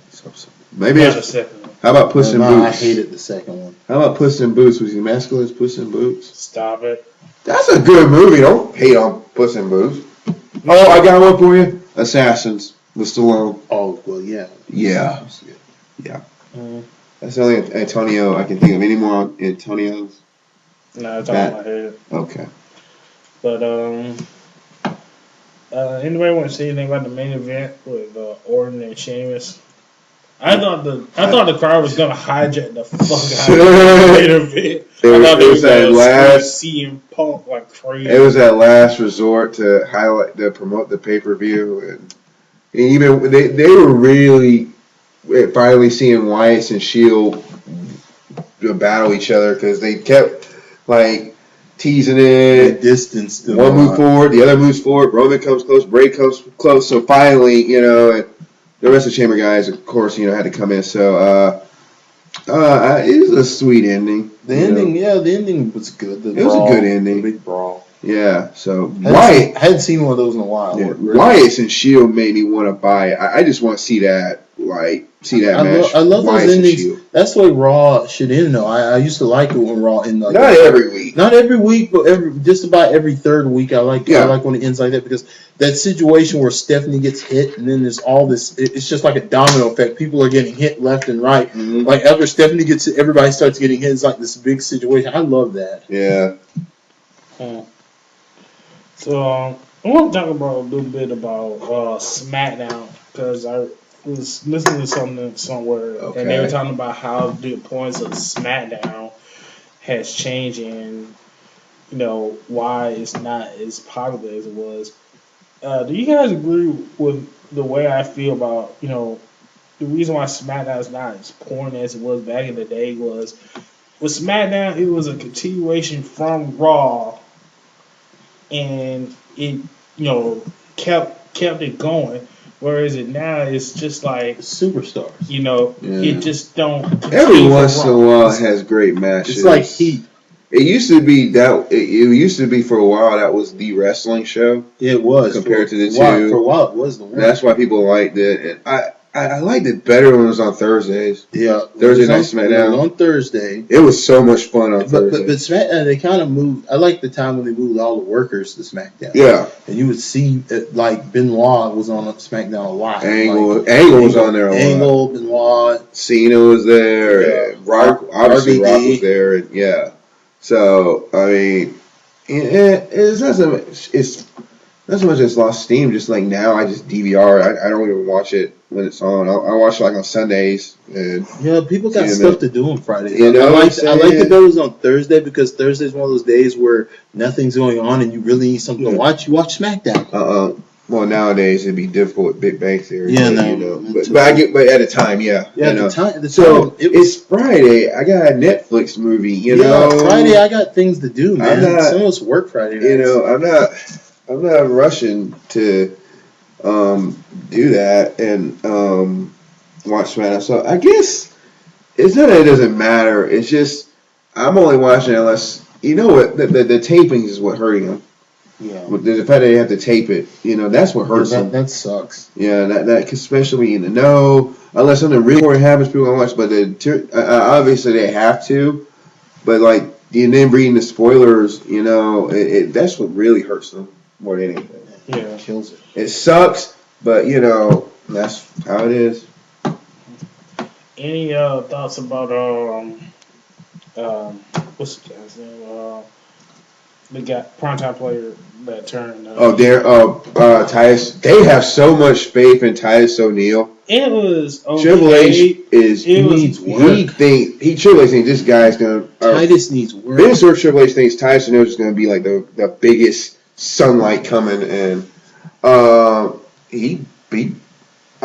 Speaker 3: Maybe
Speaker 1: Not the second one.
Speaker 3: How about Puss in Boots?
Speaker 2: I hated the second one.
Speaker 3: How about Puss in Boots? Was he masculine as Puss in Boots?
Speaker 1: Stop it.
Speaker 3: That's a good movie. Don't hate on Puss in Boots. Oh, I got one for you. Assassins with Stallone.
Speaker 2: Oh, well, yeah.
Speaker 3: Yeah. Yeah. That's the only Antonio I can think of. Any more Antonios?
Speaker 1: No, it's all in my head.
Speaker 3: Okay.
Speaker 1: But, anybody want to say anything about the main event with Orton and Sheamus? I thought the crowd was gonna hijack the fuck out of the main event. I thought they was gonna CM Punk like crazy.
Speaker 3: It was that last resort to promote the pay-per-view, and even they were really finally seeing Wyatt and Shield battle each other because they kept like teasing it.
Speaker 2: The distance.
Speaker 3: One move forward, the other moves forward. Roman comes close, Bray comes close. So finally, the rest of the Chamber guys, of course, had to come in. So it was a sweet ending.
Speaker 2: The ending was good.
Speaker 3: It was a good ending.
Speaker 2: The big brawl.
Speaker 3: Yeah. So
Speaker 2: Wyatt, I hadn't seen one of those in a while.
Speaker 3: Yeah, Wyatt and Shield made me want to buy it. I just want to see that. Match.
Speaker 2: I love
Speaker 3: Wyatt
Speaker 2: those
Speaker 3: and
Speaker 2: endings.
Speaker 3: Shield.
Speaker 2: That's the way Raw should end, though. I used to like it when Raw ended like
Speaker 3: Not every week.
Speaker 2: Not every week, but just about every third week. I like when it ends like that because that situation where Stephanie gets hit and then there's all this. It's just like a domino effect. People are getting hit left and right.
Speaker 3: Mm-hmm.
Speaker 2: Like after Stephanie gets hit, everybody starts getting hit. It's like this big situation. I love that.
Speaker 3: Yeah.
Speaker 1: So I want to talk about a little bit about SmackDown because I was listening to something somewhere and they were talking about how the points of SmackDown has changed and why it's not as popular as it was. Do you guys agree with the way I feel about the reason why SmackDown is not as porn as it was back in the day was with SmackDown it was a continuation from Raw and it kept it going. Whereas it now is just like
Speaker 2: superstars.
Speaker 1: It just don't.
Speaker 3: Every once in a while it has great matches.
Speaker 2: It's like Heat.
Speaker 3: It used to be that. It used to be for a while that was the wrestling show.
Speaker 2: Yeah, it was
Speaker 3: compared to the two.
Speaker 2: For a while, it was the one.
Speaker 3: That's why people liked it, and I liked it better when it was on Thursdays.
Speaker 2: Yeah,
Speaker 3: Thursday night SmackDown
Speaker 2: on Thursday.
Speaker 3: It was so much fun on Thursday.
Speaker 2: But SmackDown they kind of moved. I like the time when they moved all the workers to SmackDown.
Speaker 3: Yeah,
Speaker 2: and you would see like Benoit was on SmackDown a lot.
Speaker 3: Angle was on there a lot.
Speaker 2: Angle, Benoit,
Speaker 3: Cena was there. Yeah. Rock obviously RVD. Rock was there. And yeah. So I mean, it's not so much. It's not so much it's lost steam. Just like now, I just DVR. I don't even watch it when it's on. I watch it like on Sundays. And,
Speaker 2: people got stuff to do on Fridays.
Speaker 3: I like
Speaker 2: the those on Thursday because Thursday is one of those days where nothing's going on and you really need something to watch. You watch SmackDown.
Speaker 3: Well, nowadays it'd be difficult with Big Bang Theory.
Speaker 2: Yeah,
Speaker 3: but at a time, yeah.
Speaker 2: Yeah, at the time.
Speaker 3: So it's Friday. I got a Netflix movie.
Speaker 2: Friday I got things to do, man. Some of us work Friday nights.
Speaker 3: I'm not rushing to do that and watch SmackDown. So I guess it's not that it doesn't matter. It's just I'm only watching unless what the tapings is what hurting them.
Speaker 2: Yeah.
Speaker 3: The fact that they have to tape it, that's what hurts them.
Speaker 2: That sucks.
Speaker 3: Yeah, that especially in the know. Unless something really important happens, people don't watch. But obviously they have to. But like and then reading the spoilers, that's what really hurts them more than anything.
Speaker 2: Yeah, it kills it.
Speaker 3: It sucks, but That's how it is.
Speaker 1: Any thoughts about what's the guy's name? The guy primetime player that turned.
Speaker 3: Titus. They have so much faith in Titus O'Neil.
Speaker 1: It was okay.
Speaker 3: Triple H is
Speaker 1: Triple H
Speaker 3: thinks this guy's gonna.
Speaker 2: Titus needs work.
Speaker 3: Vince or Triple H thinks Titus O'Neil is gonna be like the biggest sunlight coming, and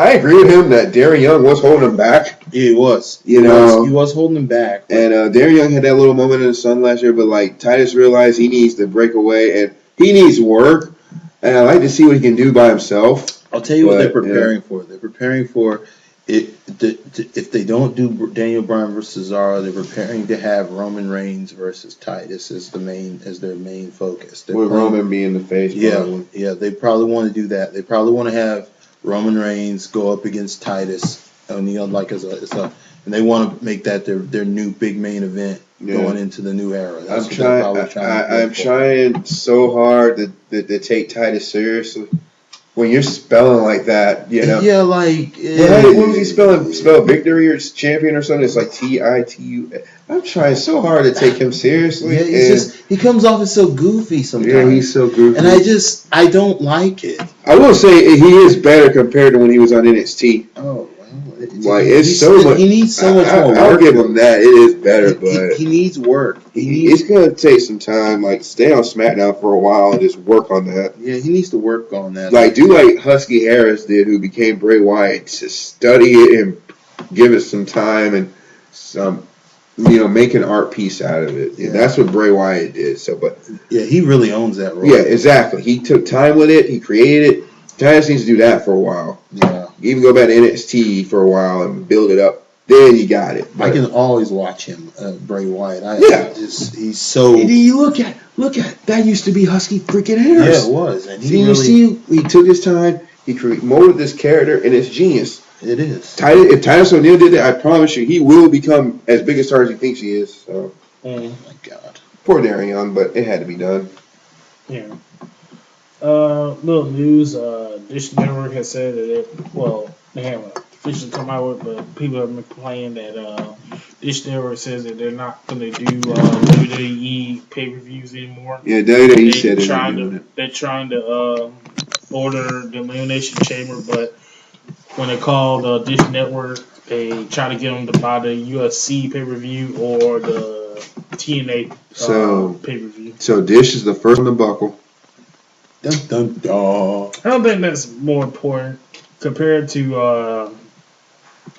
Speaker 3: I agree with him that Darren Young was holding him back.
Speaker 2: Yeah, he was.
Speaker 3: He
Speaker 2: was holding him back.
Speaker 3: And Darren Young had that little moment in the sun last year, but like Titus realized he needs to break away and he needs work. And I like to see what he can do by himself.
Speaker 2: I'll tell you what they're preparing for. They're preparing for it. If they don't do Daniel Bryan versus Cesaro, they're preparing to have Roman Reigns versus Titus as their main focus.
Speaker 3: With Roman being the face.
Speaker 2: Yeah. They probably want to do that. They probably want to have Roman Reigns go up against Titus O'Neil and they want to make that their new big main event going into the new era.
Speaker 3: I'm trying so hard to take Titus seriously. When you're spelling like that,
Speaker 2: Yeah, like.
Speaker 3: What was he spelling? Spell victory or champion or something? It's like Titu. I'm trying so hard to take him seriously.
Speaker 2: Yeah, he comes off as so goofy sometimes.
Speaker 3: Yeah, he's so goofy.
Speaker 2: And I don't like it.
Speaker 3: I will say he is better compared to when he was on NXT.
Speaker 2: Oh,
Speaker 3: well. He
Speaker 2: needs so much more work.
Speaker 3: I'll give him that. It is better, but
Speaker 2: he needs work.
Speaker 3: It's going to take some time. Like, stay on SmackDown for a while and just work on that.
Speaker 2: Yeah, he needs to work on that.
Speaker 3: Like, do like Husky Harris did, who became Bray Wyatt, to study it and give it some time and some, make an art piece out of it. Yeah. That's what Bray Wyatt did.
Speaker 2: Yeah, he really owns that role.
Speaker 3: Yeah, exactly. He took time with it. He created it. Titus needs to do that for a while.
Speaker 2: Yeah.
Speaker 3: Even go back to NXT for a while and build it up. Then you got it.
Speaker 2: I can always watch him, Bray Wyatt. He's so.
Speaker 3: And you look at that used to be Husky freaking Harris.
Speaker 2: Yeah, it was. And
Speaker 3: he took his time. He molded this character, and it's genius.
Speaker 2: It is.
Speaker 3: If Titus O'Neil did that, I promise you, he will become as big a star as he thinks he is. So.
Speaker 2: Oh my God.
Speaker 3: Poor Darren Young, but it had to be done.
Speaker 1: Yeah. Little news. Dish Network has said that they haven't officially come out with, but people have been complaining that Dish Network says that they're not going to do WWE pay-per-views anymore.
Speaker 3: Yeah, WWE said
Speaker 1: they're trying to order the Elimination Chamber, but when they called Dish Network, they try to get them to buy the UFC pay-per-view or the TNA pay-per-view.
Speaker 3: So Dish is the first one to buckle.
Speaker 2: Dun, dun, dun.
Speaker 1: I don't think that's more important compared to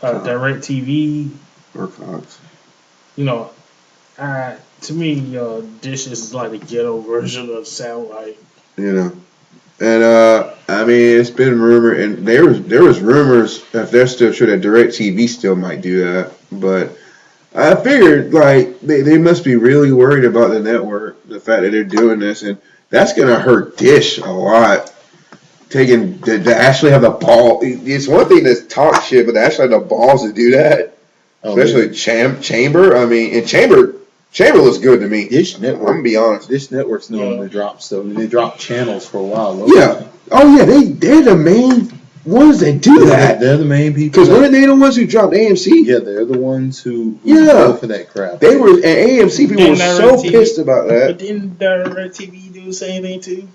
Speaker 1: DirecTV
Speaker 3: or Fox.
Speaker 1: To me, Dish is like the ghetto version of satellite.
Speaker 3: And I mean, it's been rumored, and there was rumors, if they're still true, that DirecTV still might do that. But I figured like they must be really worried about the network, the fact that they're doing this, and that's gonna hurt Dish a lot. To actually have the ball. It's one thing to talk shit, but to actually have the balls to do that, especially Chamber. I mean, and Chamber looks good to me.
Speaker 2: Dish Network.
Speaker 3: I'm gonna be honest.
Speaker 2: Dish Network's known to drop stuff. They drop channels for a while.
Speaker 3: Yeah. Oh yeah, they're the main ones that do that.
Speaker 2: They're the main people.
Speaker 3: Because weren't they the ones who dropped AMC?
Speaker 2: Yeah, they're the ones who go for that crap.
Speaker 3: They were, and AMC people were so pissed about that.
Speaker 1: But didn't DirecTV do the same thing too?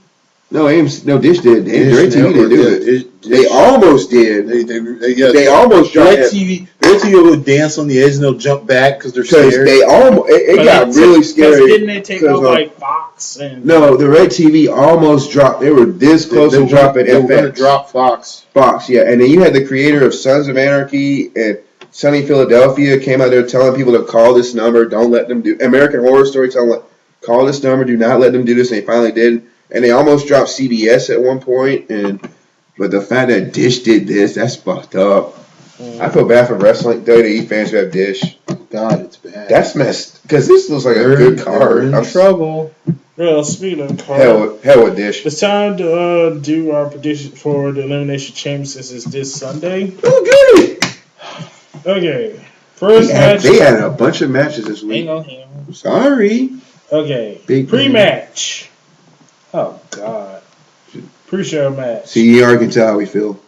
Speaker 3: No, Dish did. DirecTV didn't do it. They almost did. They almost dropped
Speaker 2: DirecTV would dance on the edge and they'll jump back because they're scared.
Speaker 3: They almost it got really scary.
Speaker 1: Didn't they take out like Fox?
Speaker 3: No, the DirecTV almost dropped. They were this close to dropping.
Speaker 2: They were going to drop Fox.
Speaker 3: Fox, yeah. And then you had the creator of Sons of Anarchy and Sunny Philadelphia came out there telling people to call this number. Don't let them do American Horror Story. Telling them, call this number. Do not let them do this. And they finally did. And they almost dropped CBS at one point, but the fact that Dish did this, that's fucked up. I feel bad for wrestling WWE fans who have Dish.
Speaker 2: God, it's bad.
Speaker 3: That's messed. Because this looks like a good card.
Speaker 2: I'm in trouble.
Speaker 1: Well, speaking of card,
Speaker 3: hell with Dish.
Speaker 1: It's time to do our prediction for the Elimination Chamber since it's this Sunday.
Speaker 3: Oh, good.
Speaker 1: Okay. First match.
Speaker 3: They added a bunch of matches this week.
Speaker 1: Hang on.
Speaker 3: Sorry.
Speaker 1: Okay.
Speaker 3: Big
Speaker 1: pre-match. Oh, God. Pre-show match.
Speaker 3: See, you already can tell how we feel.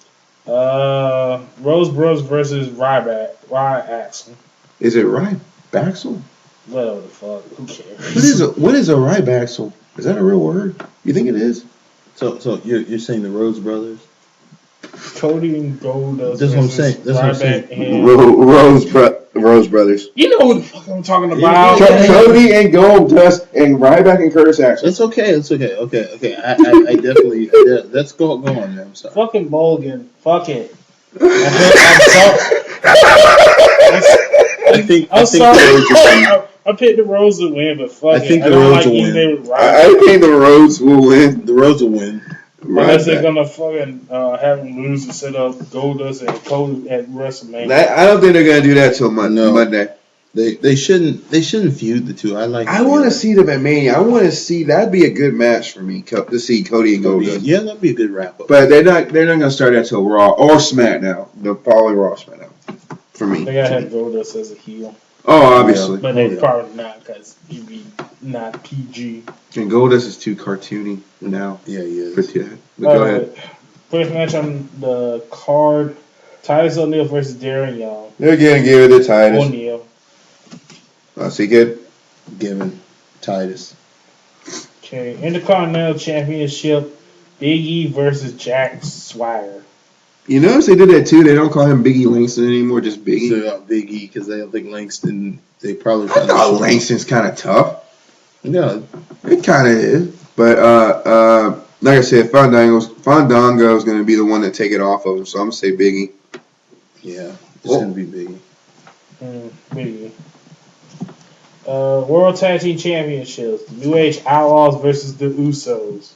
Speaker 1: Rose Bros versus Ryback.
Speaker 3: Is it Rybaxel?
Speaker 1: Whatever the fuck. Who cares?
Speaker 3: What is a Rybaxel? Is that a real word? You think it is?
Speaker 2: So you're saying the Rhodes brothers?
Speaker 1: Cody and Goldust.
Speaker 2: That's what I'm saying. That's what I'm saying.
Speaker 3: Rose Brothers.
Speaker 1: You know what the fuck I'm talking about.
Speaker 3: Cody and Goldust and Ryback and Curtis Axel.
Speaker 2: It's okay. Okay. I definitely. Let's go on, man. I'm sorry.
Speaker 1: Fucking Mulligan. Fuck it. I'm sorry. I picked the Rose to win, but fuck it.
Speaker 2: The Rose will win.
Speaker 3: I think the Rose will win.
Speaker 2: The Rose will win.
Speaker 1: Unless they're gonna fucking have him lose and set up Goldust and Cody at WrestleMania.
Speaker 3: I don't think they're gonna do that till Monday.
Speaker 2: They shouldn't feud the two. I
Speaker 3: want to see them at Mania. I want to see that'd be a good match for me to see Cody and Goldust.
Speaker 2: Yeah, that'd be a good wrap up.
Speaker 3: But they're not gonna start that till Raw or SmackDown. The following Raw SmackDown for me.
Speaker 1: They gotta have Goldust as a heel.
Speaker 3: Oh, obviously.
Speaker 1: But they probably not because he'd be not PG.
Speaker 3: And Goldust is too cartoony now.
Speaker 2: Yeah, he is.
Speaker 3: But go ahead.
Speaker 1: First match on the card: Titus O'Neil versus Darren Young.
Speaker 3: They're gonna give it to Titus.
Speaker 1: O'Neil.
Speaker 3: Is he good?
Speaker 2: Given Titus.
Speaker 1: Okay, Intercontinental Championship: Big E versus Jack Swagger.
Speaker 3: You notice they did that too. They don't call him Biggie Langston anymore, just Biggie.
Speaker 2: So Big E because they don't think Langston. They probably.
Speaker 3: I thought Langston's kind of tough.
Speaker 2: Yeah,
Speaker 3: it kind of is. But like I said, Fandango is going to be the one that take it off of him. So I'm gonna say Biggie.
Speaker 2: Yeah, it's going to be Biggie.
Speaker 1: Biggie. World Tag Team Championships: New Age Outlaws versus the Usos.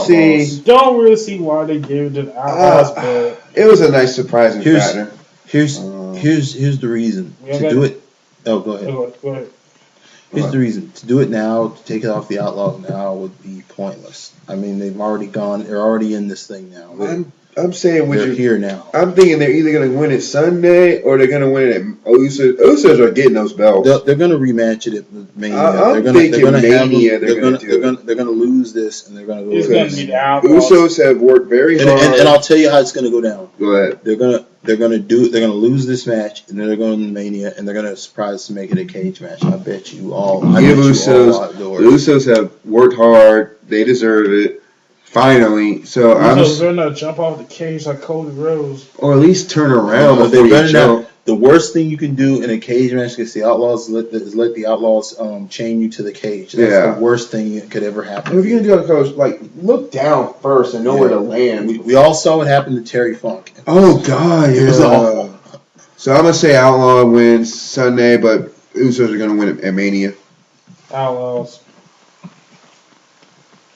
Speaker 3: See,
Speaker 1: don't really see why they gave it to the Outlaws, but
Speaker 3: it was a nice surprising pattern.
Speaker 2: Here's the reason to do it. Oh, go ahead.
Speaker 1: Go ahead.
Speaker 2: Here's the reason to do it now. To take it off the Outlaws now would be pointless. I mean, they've already gone. They're already in this thing now.
Speaker 3: I'm saying
Speaker 2: they're here now.
Speaker 3: I'm thinking they're either going to win it Sunday or they're going to win it at Usos. Usos are getting those belts.
Speaker 2: They're going to rematch it at Mania.
Speaker 3: I'm thinking Mania. They're going
Speaker 2: to lose this and they're going to go.
Speaker 1: It's going to be the Outlaws.
Speaker 3: Usos have worked very hard.
Speaker 2: And I'll tell you how it's going to go down.
Speaker 3: Go ahead.
Speaker 2: They're going to lose this match and then they're going to Mania and they're going to surprise us to make it a cage match. I bet you all. The
Speaker 3: Usos have worked hard. They deserve it. Finally, so
Speaker 1: they're not jump off the cage like Cody Rhodes,
Speaker 3: or at least turn around. But they better
Speaker 2: not. The worst thing you can do in a cage match against the Outlaws is let the Outlaws chain you to the cage. That's the worst thing that could ever happen.
Speaker 3: If you're gonna do it, coach, like look down first and know where to land.
Speaker 2: We all saw what happened to Terry Funk.
Speaker 3: Oh God,
Speaker 2: it was awful.
Speaker 3: So I'm gonna say Outlaw wins Sunday, but Usos are gonna win at Mania.
Speaker 1: Outlaws.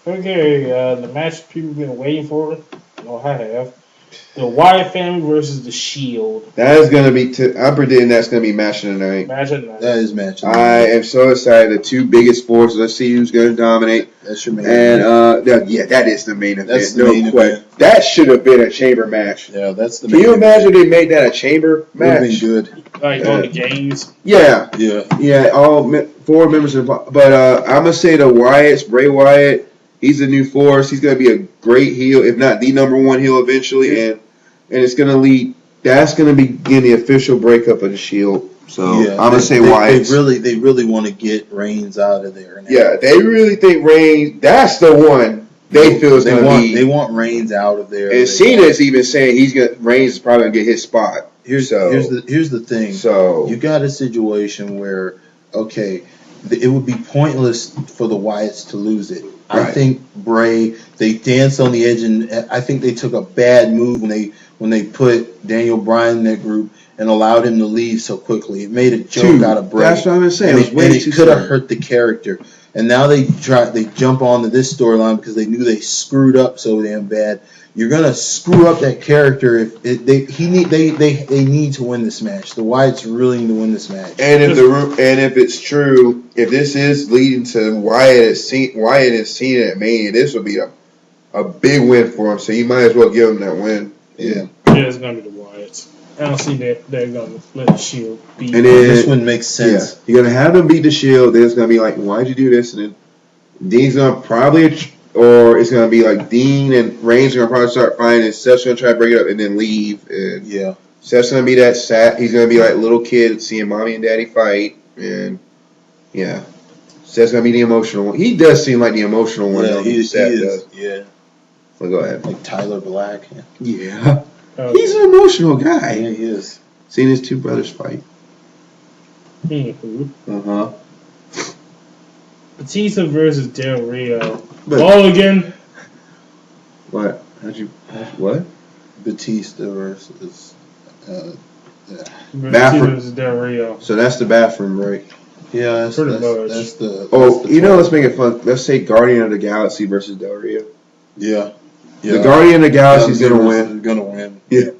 Speaker 1: Okay, the match people have been waiting for. I have. The Wyatt family versus the Shield.
Speaker 3: That is going to be. I'm predicting that's going to be match of the night.
Speaker 1: Match of the night.
Speaker 2: That is match of the night.
Speaker 3: I am so excited. The two biggest sports. Let's see who's going to dominate.
Speaker 2: That's your main
Speaker 3: event. That is the main event.
Speaker 2: That's the main event.
Speaker 3: That should have been a chamber match.
Speaker 2: Yeah, that's the.
Speaker 3: Can you imagine they made that a chamber match?
Speaker 2: Would have been good.
Speaker 1: Like on the games.
Speaker 3: Yeah. All 4 members of. But I'm gonna say the Wyatts. Bray Wyatt. He's a new force. He's going to be a great heel, if not the number 1 heel eventually, and it's going to lead. That's going to begin the official breakup of the Shield. So I'm going to say Wyatt.
Speaker 2: They really want to get Reigns out of there. Now.
Speaker 3: Yeah, they really think Reigns. That's the one they feel is going to be.
Speaker 2: They want Reigns out of there.
Speaker 3: And Cena's even saying Reigns is probably going to get his spot.
Speaker 2: Here's the thing.
Speaker 3: So
Speaker 2: you got a situation where it would be pointless for the Wyatts to lose it. Right. I think Bray, they danced on the edge, and I think they took a bad move when they put Daniel Bryan in that group and allowed him to leave so quickly. It made a joke out of Bray.
Speaker 3: That's what I'm saying.
Speaker 2: And it could have hurt the character. And now they jump onto this storyline because they knew they screwed up so damn bad. You're gonna screw up that character if they need to win this match. The Wyatts really need to win this match.
Speaker 3: And if it's true, if this is leading to Wyatt and Cena at Mania, this will be a big win for him. So you might as well give him that win.
Speaker 2: Yeah,
Speaker 1: it's gonna be the Wyatts. I don't see that they're gonna let the Shield beat.
Speaker 2: And then, this one makes sense.
Speaker 3: Yeah, you're gonna have them beat the Shield. Then it's gonna be like, why'd you do this? And then Dean's gonna probably or it's gonna be like Dean and Reigns are gonna probably start fighting, and Seth's gonna try to break it up and then leave. And
Speaker 2: Yeah.
Speaker 3: Seth's gonna be that sad. He's gonna be like little kid seeing mommy and daddy fight, and yeah, Seth's gonna be the emotional one. He does seem like the emotional one.
Speaker 2: Yeah, he
Speaker 3: Seth
Speaker 2: is.
Speaker 3: does.
Speaker 2: Yeah.
Speaker 3: Well, go ahead.
Speaker 2: Like Tyler Black.
Speaker 3: Yeah, he's an emotional guy.
Speaker 2: Yeah, he is.
Speaker 3: Seeing his two brothers fight.
Speaker 1: Mm-hmm. Batista versus Del Rio.
Speaker 3: But-
Speaker 1: Mulligan.
Speaker 3: What? What?
Speaker 2: Batista versus.
Speaker 1: Batista versus Del Rio.
Speaker 3: So that's the bathroom break.
Speaker 2: Yeah,
Speaker 1: Pretty much.
Speaker 2: that's the.
Speaker 3: Oh,
Speaker 2: that's the
Speaker 3: you know, let's make it fun. Let's say Guardian of the Galaxy versus Del Rio.
Speaker 2: Yeah.
Speaker 3: The Guardian of the Galaxy's gonna win.
Speaker 2: Gonna win.
Speaker 3: Yeah.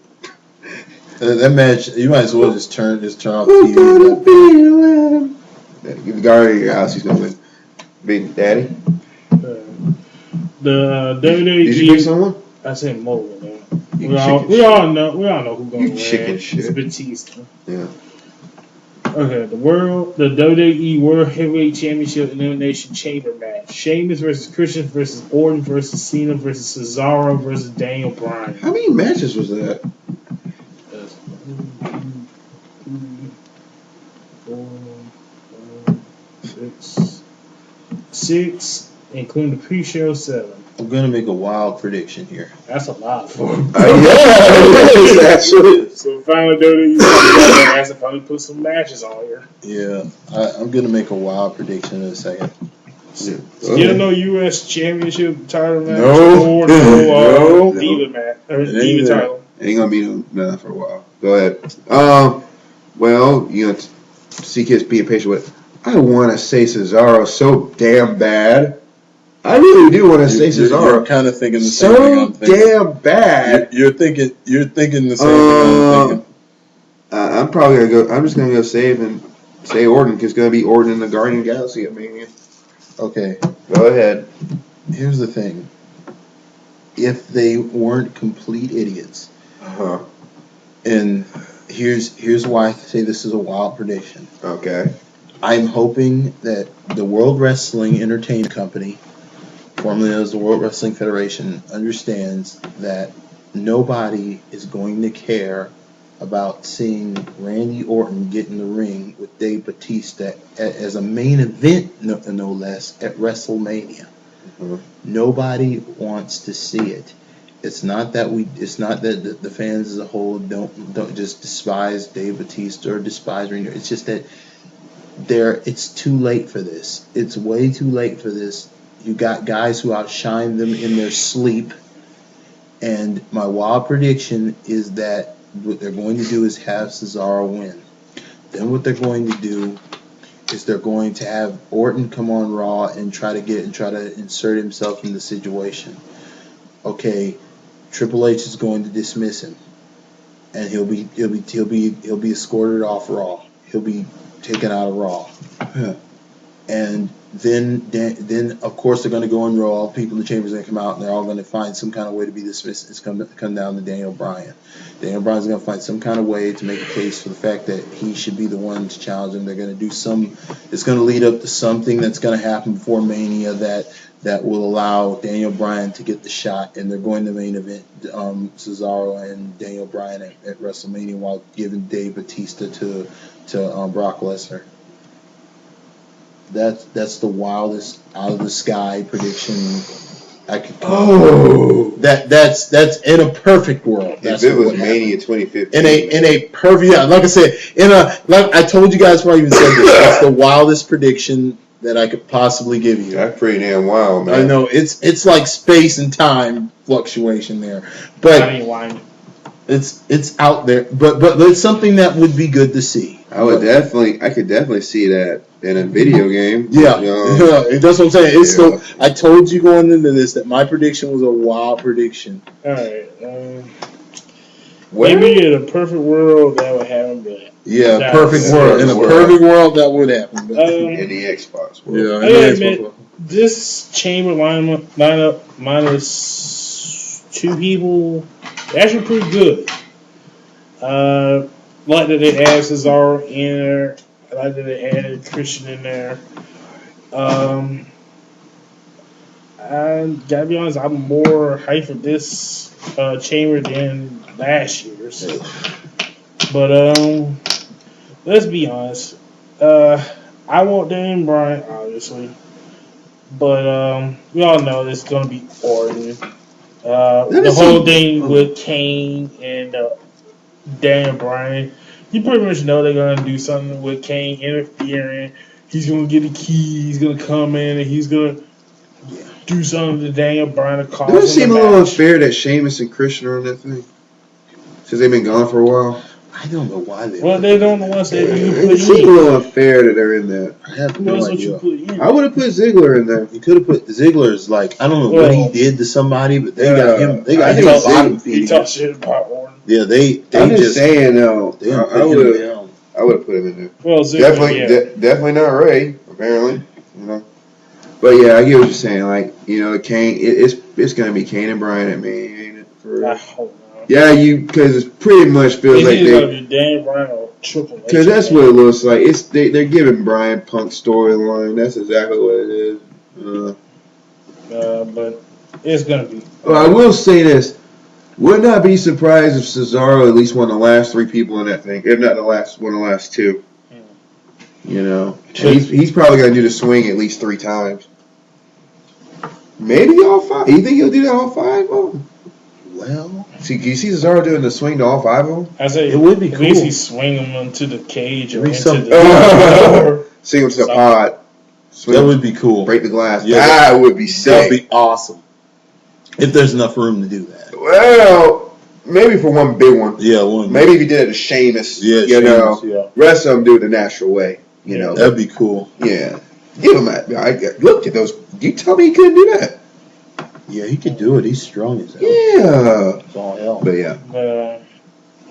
Speaker 2: That match, you might as well just turn off
Speaker 3: Who's gonna
Speaker 2: TV.
Speaker 3: be with? The Guardian of the Galaxy's gonna win. Big Daddy.
Speaker 1: The WWE.
Speaker 3: Did you pick someone?
Speaker 1: I said Mulligan. Man.
Speaker 3: You
Speaker 1: We all know who's gonna win.
Speaker 3: chicken shit.
Speaker 1: It's Batista.
Speaker 3: Yeah.
Speaker 1: Okay, the WWE World Heavyweight Championship Elimination Chamber match: Sheamus versus Christian versus Orton versus Cena versus Cesaro versus Daniel Bryan.
Speaker 3: How many matches was that?
Speaker 1: 6, including the pre-show 7.
Speaker 2: I'm gonna make a wild prediction here.
Speaker 1: That's a lot for him.
Speaker 3: Actually.
Speaker 1: So finally, WWE has to finally put some matches on here.
Speaker 2: Yeah, I'm gonna make a wild prediction in a second.
Speaker 1: Still no U.S. Championship title match
Speaker 3: No.
Speaker 1: or
Speaker 3: No.
Speaker 1: Diva match or
Speaker 2: It ain't
Speaker 1: Diva
Speaker 2: there.
Speaker 1: title.
Speaker 3: Ain't gonna be nothing for a while. Go ahead. Well, you know, CK's being patient with it. I want to say Cesaro so damn bad. I really do want to say Cesaro.
Speaker 2: You're kind of thinking the same thing
Speaker 3: So
Speaker 2: I'm thinking.
Speaker 3: damn bad.
Speaker 2: You're thinking the same thing I'm thinking.
Speaker 3: I'm probably gonna go. I'm just gonna go save and say Orton because it's gonna be Orton in the Guardian of the Galaxy at Mania.
Speaker 2: Okay,
Speaker 3: Go ahead.
Speaker 2: here's the thing. If they weren't complete idiots, and here's why I say this is a wild prediction.
Speaker 3: Okay.
Speaker 2: I'm hoping that the World Wrestling Entertainment Company, formerly known as the World Wrestling Federation, understands that nobody is going to care about seeing Randy Orton get in the ring with Dave Batista as a main event, no less, at WrestleMania.
Speaker 3: Mm-hmm.
Speaker 2: Nobody wants to see it. It's not that the fans as a whole don't just despise Dave Batista or despise Randy. It's just that it's too late for this. It's way too late for this. You got guys who outshine them in their sleep. And my wild prediction is that what they're going to do is have Cesaro win. Then what they're going to do is they're going to have Orton come on Raw and try to insert himself in the situation. Okay, Triple H is going to dismiss him, and he'll be escorted off Raw. He'll be taken out of Raw.
Speaker 3: Yeah.
Speaker 2: And then of course they're going to go in Raw. People in the chambers are going to come out, and they're all going to find some kind of way to be dismissed. It's come down to Daniel Bryan. Daniel Bryan's going to find some kind of way to make a case for the fact that he should be the one to challenge him. They're going to do it's going to lead up to something that's going to happen before Mania that will allow Daniel Bryan to get the shot, and they're going to main event Cesaro and Daniel Bryan at WrestleMania while giving Dave Batista to Brock Lesnar. That's the wildest out of the sky prediction I could. That's in a perfect world.
Speaker 3: If it was Mania 2015.
Speaker 2: In a perfect, yeah, like I said, like I told you guys before I even said this, that's the wildest prediction that I could possibly give you.
Speaker 3: That's pretty damn wild, man.
Speaker 2: I know it's like space and time fluctuation there, but it's out there. But it's something that would be good to see.
Speaker 3: I could definitely see that in a video game.
Speaker 2: Yeah, that's what I'm saying. I told you going into this that my prediction was a wild prediction.
Speaker 1: All right. Maybe in a perfect world that would happen, but
Speaker 2: yeah, perfect world. In a perfect world that would happen. But
Speaker 3: in the Xbox world.
Speaker 2: Yeah,
Speaker 1: I admit this chamber lineup minus 2 people actually pretty good. Like that they added Cesaro in there. I like that they added Christian in there. I gotta be honest, I'm more hyped for this chamber than last year's. But let's be honest. I want Daniel Bryan, obviously, but we all know it's gonna be Orton. The whole thing with Kane and Daniel Bryan, you pretty much know they're gonna do something with Kane interfering. He's gonna get the key. He's gonna come in and he's gonna do something to Daniel Bryan to cause him.
Speaker 3: Doesn't it seem a little unfair that Sheamus and Christian are on that thing? Because they've been gone for a while.
Speaker 2: I don't know why they.
Speaker 1: Well, they don't know once they
Speaker 3: It seems a little unfair that they're in there.
Speaker 2: I have no idea.
Speaker 3: I would have put Ziggler in there.
Speaker 2: You could have put Ziggler's like I don't know what he did to somebody, but they got him. They got him bottom feeding.
Speaker 1: He talked shit about Orton.
Speaker 2: Yeah, they
Speaker 3: I'm just saying though. I would have put him in there.
Speaker 1: Well, Ziggler,
Speaker 3: definitely not Ray. Apparently, you know. But yeah, I get what you're saying. Like Kane, it's gonna be Kane and Bryan at me, ain't it?
Speaker 1: I hope not.
Speaker 3: Yeah, because it pretty much feels like
Speaker 1: gonna be Daniel Bryan or Triple H.
Speaker 3: Because that's what it looks like. They're giving Bryan Punk storyline. That's exactly what it is.
Speaker 1: But it's gonna be.
Speaker 3: Well, I will say this: would not be surprised if Cesaro at least won the last 3 people in that thing, if not one of the last 2. You know, he's probably gonna do the swing at least 3 times. Maybe all 5. You think he'll do that all 5 of them?
Speaker 2: Well,
Speaker 3: see, can you see Cesaro doing the swing to all 5 of them?
Speaker 1: I say
Speaker 2: it would be
Speaker 1: at
Speaker 2: cool.
Speaker 1: At least he's swinging them into the cage or into
Speaker 3: Swing him to the pod.
Speaker 2: That would be cool.
Speaker 3: Break the glass.
Speaker 2: Yeah,
Speaker 3: that would be sick.
Speaker 2: That would be awesome. If there's enough room to do that.
Speaker 3: Well, maybe for one big one.
Speaker 2: Yeah, one.
Speaker 3: Maybe if he did it to Sheamus.
Speaker 2: Yeah,
Speaker 3: Sheamus,
Speaker 2: yeah.
Speaker 3: Rest of them do it the natural way. You know,
Speaker 2: that'd be cool.
Speaker 3: Yeah, give him that. I looked at those. You tell me he couldn't do that.
Speaker 2: Yeah, he could do it. He's strong as hell.
Speaker 3: Yeah.
Speaker 2: It's all hell.
Speaker 3: But yeah.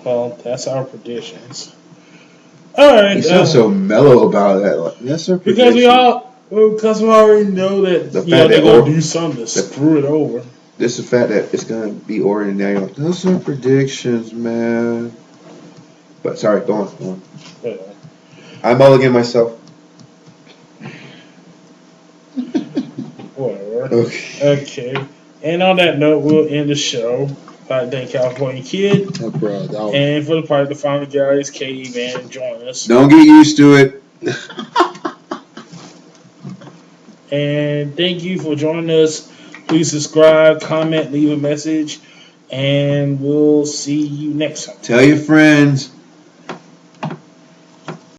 Speaker 1: Well, that's our predictions. All right.
Speaker 3: He sounds so mellow about that. Like, that's our prediction.
Speaker 1: Because we already know that they're going to do something to screw it over.
Speaker 3: This is the fact that it's going to be Orton and Daniel. Those are predictions, man. But sorry, go on.
Speaker 1: Yeah.
Speaker 3: I mulligan myself.
Speaker 1: Whatever. Okay. And on that note, we'll end the show. Thank California Kid.
Speaker 2: No problem.
Speaker 1: And for the part of the final guys, Katie, man, join us.
Speaker 3: Don't get used to it.
Speaker 1: And thank you for joining us. Please subscribe, comment, leave a message, and we'll see you next time.
Speaker 3: Tell your friends.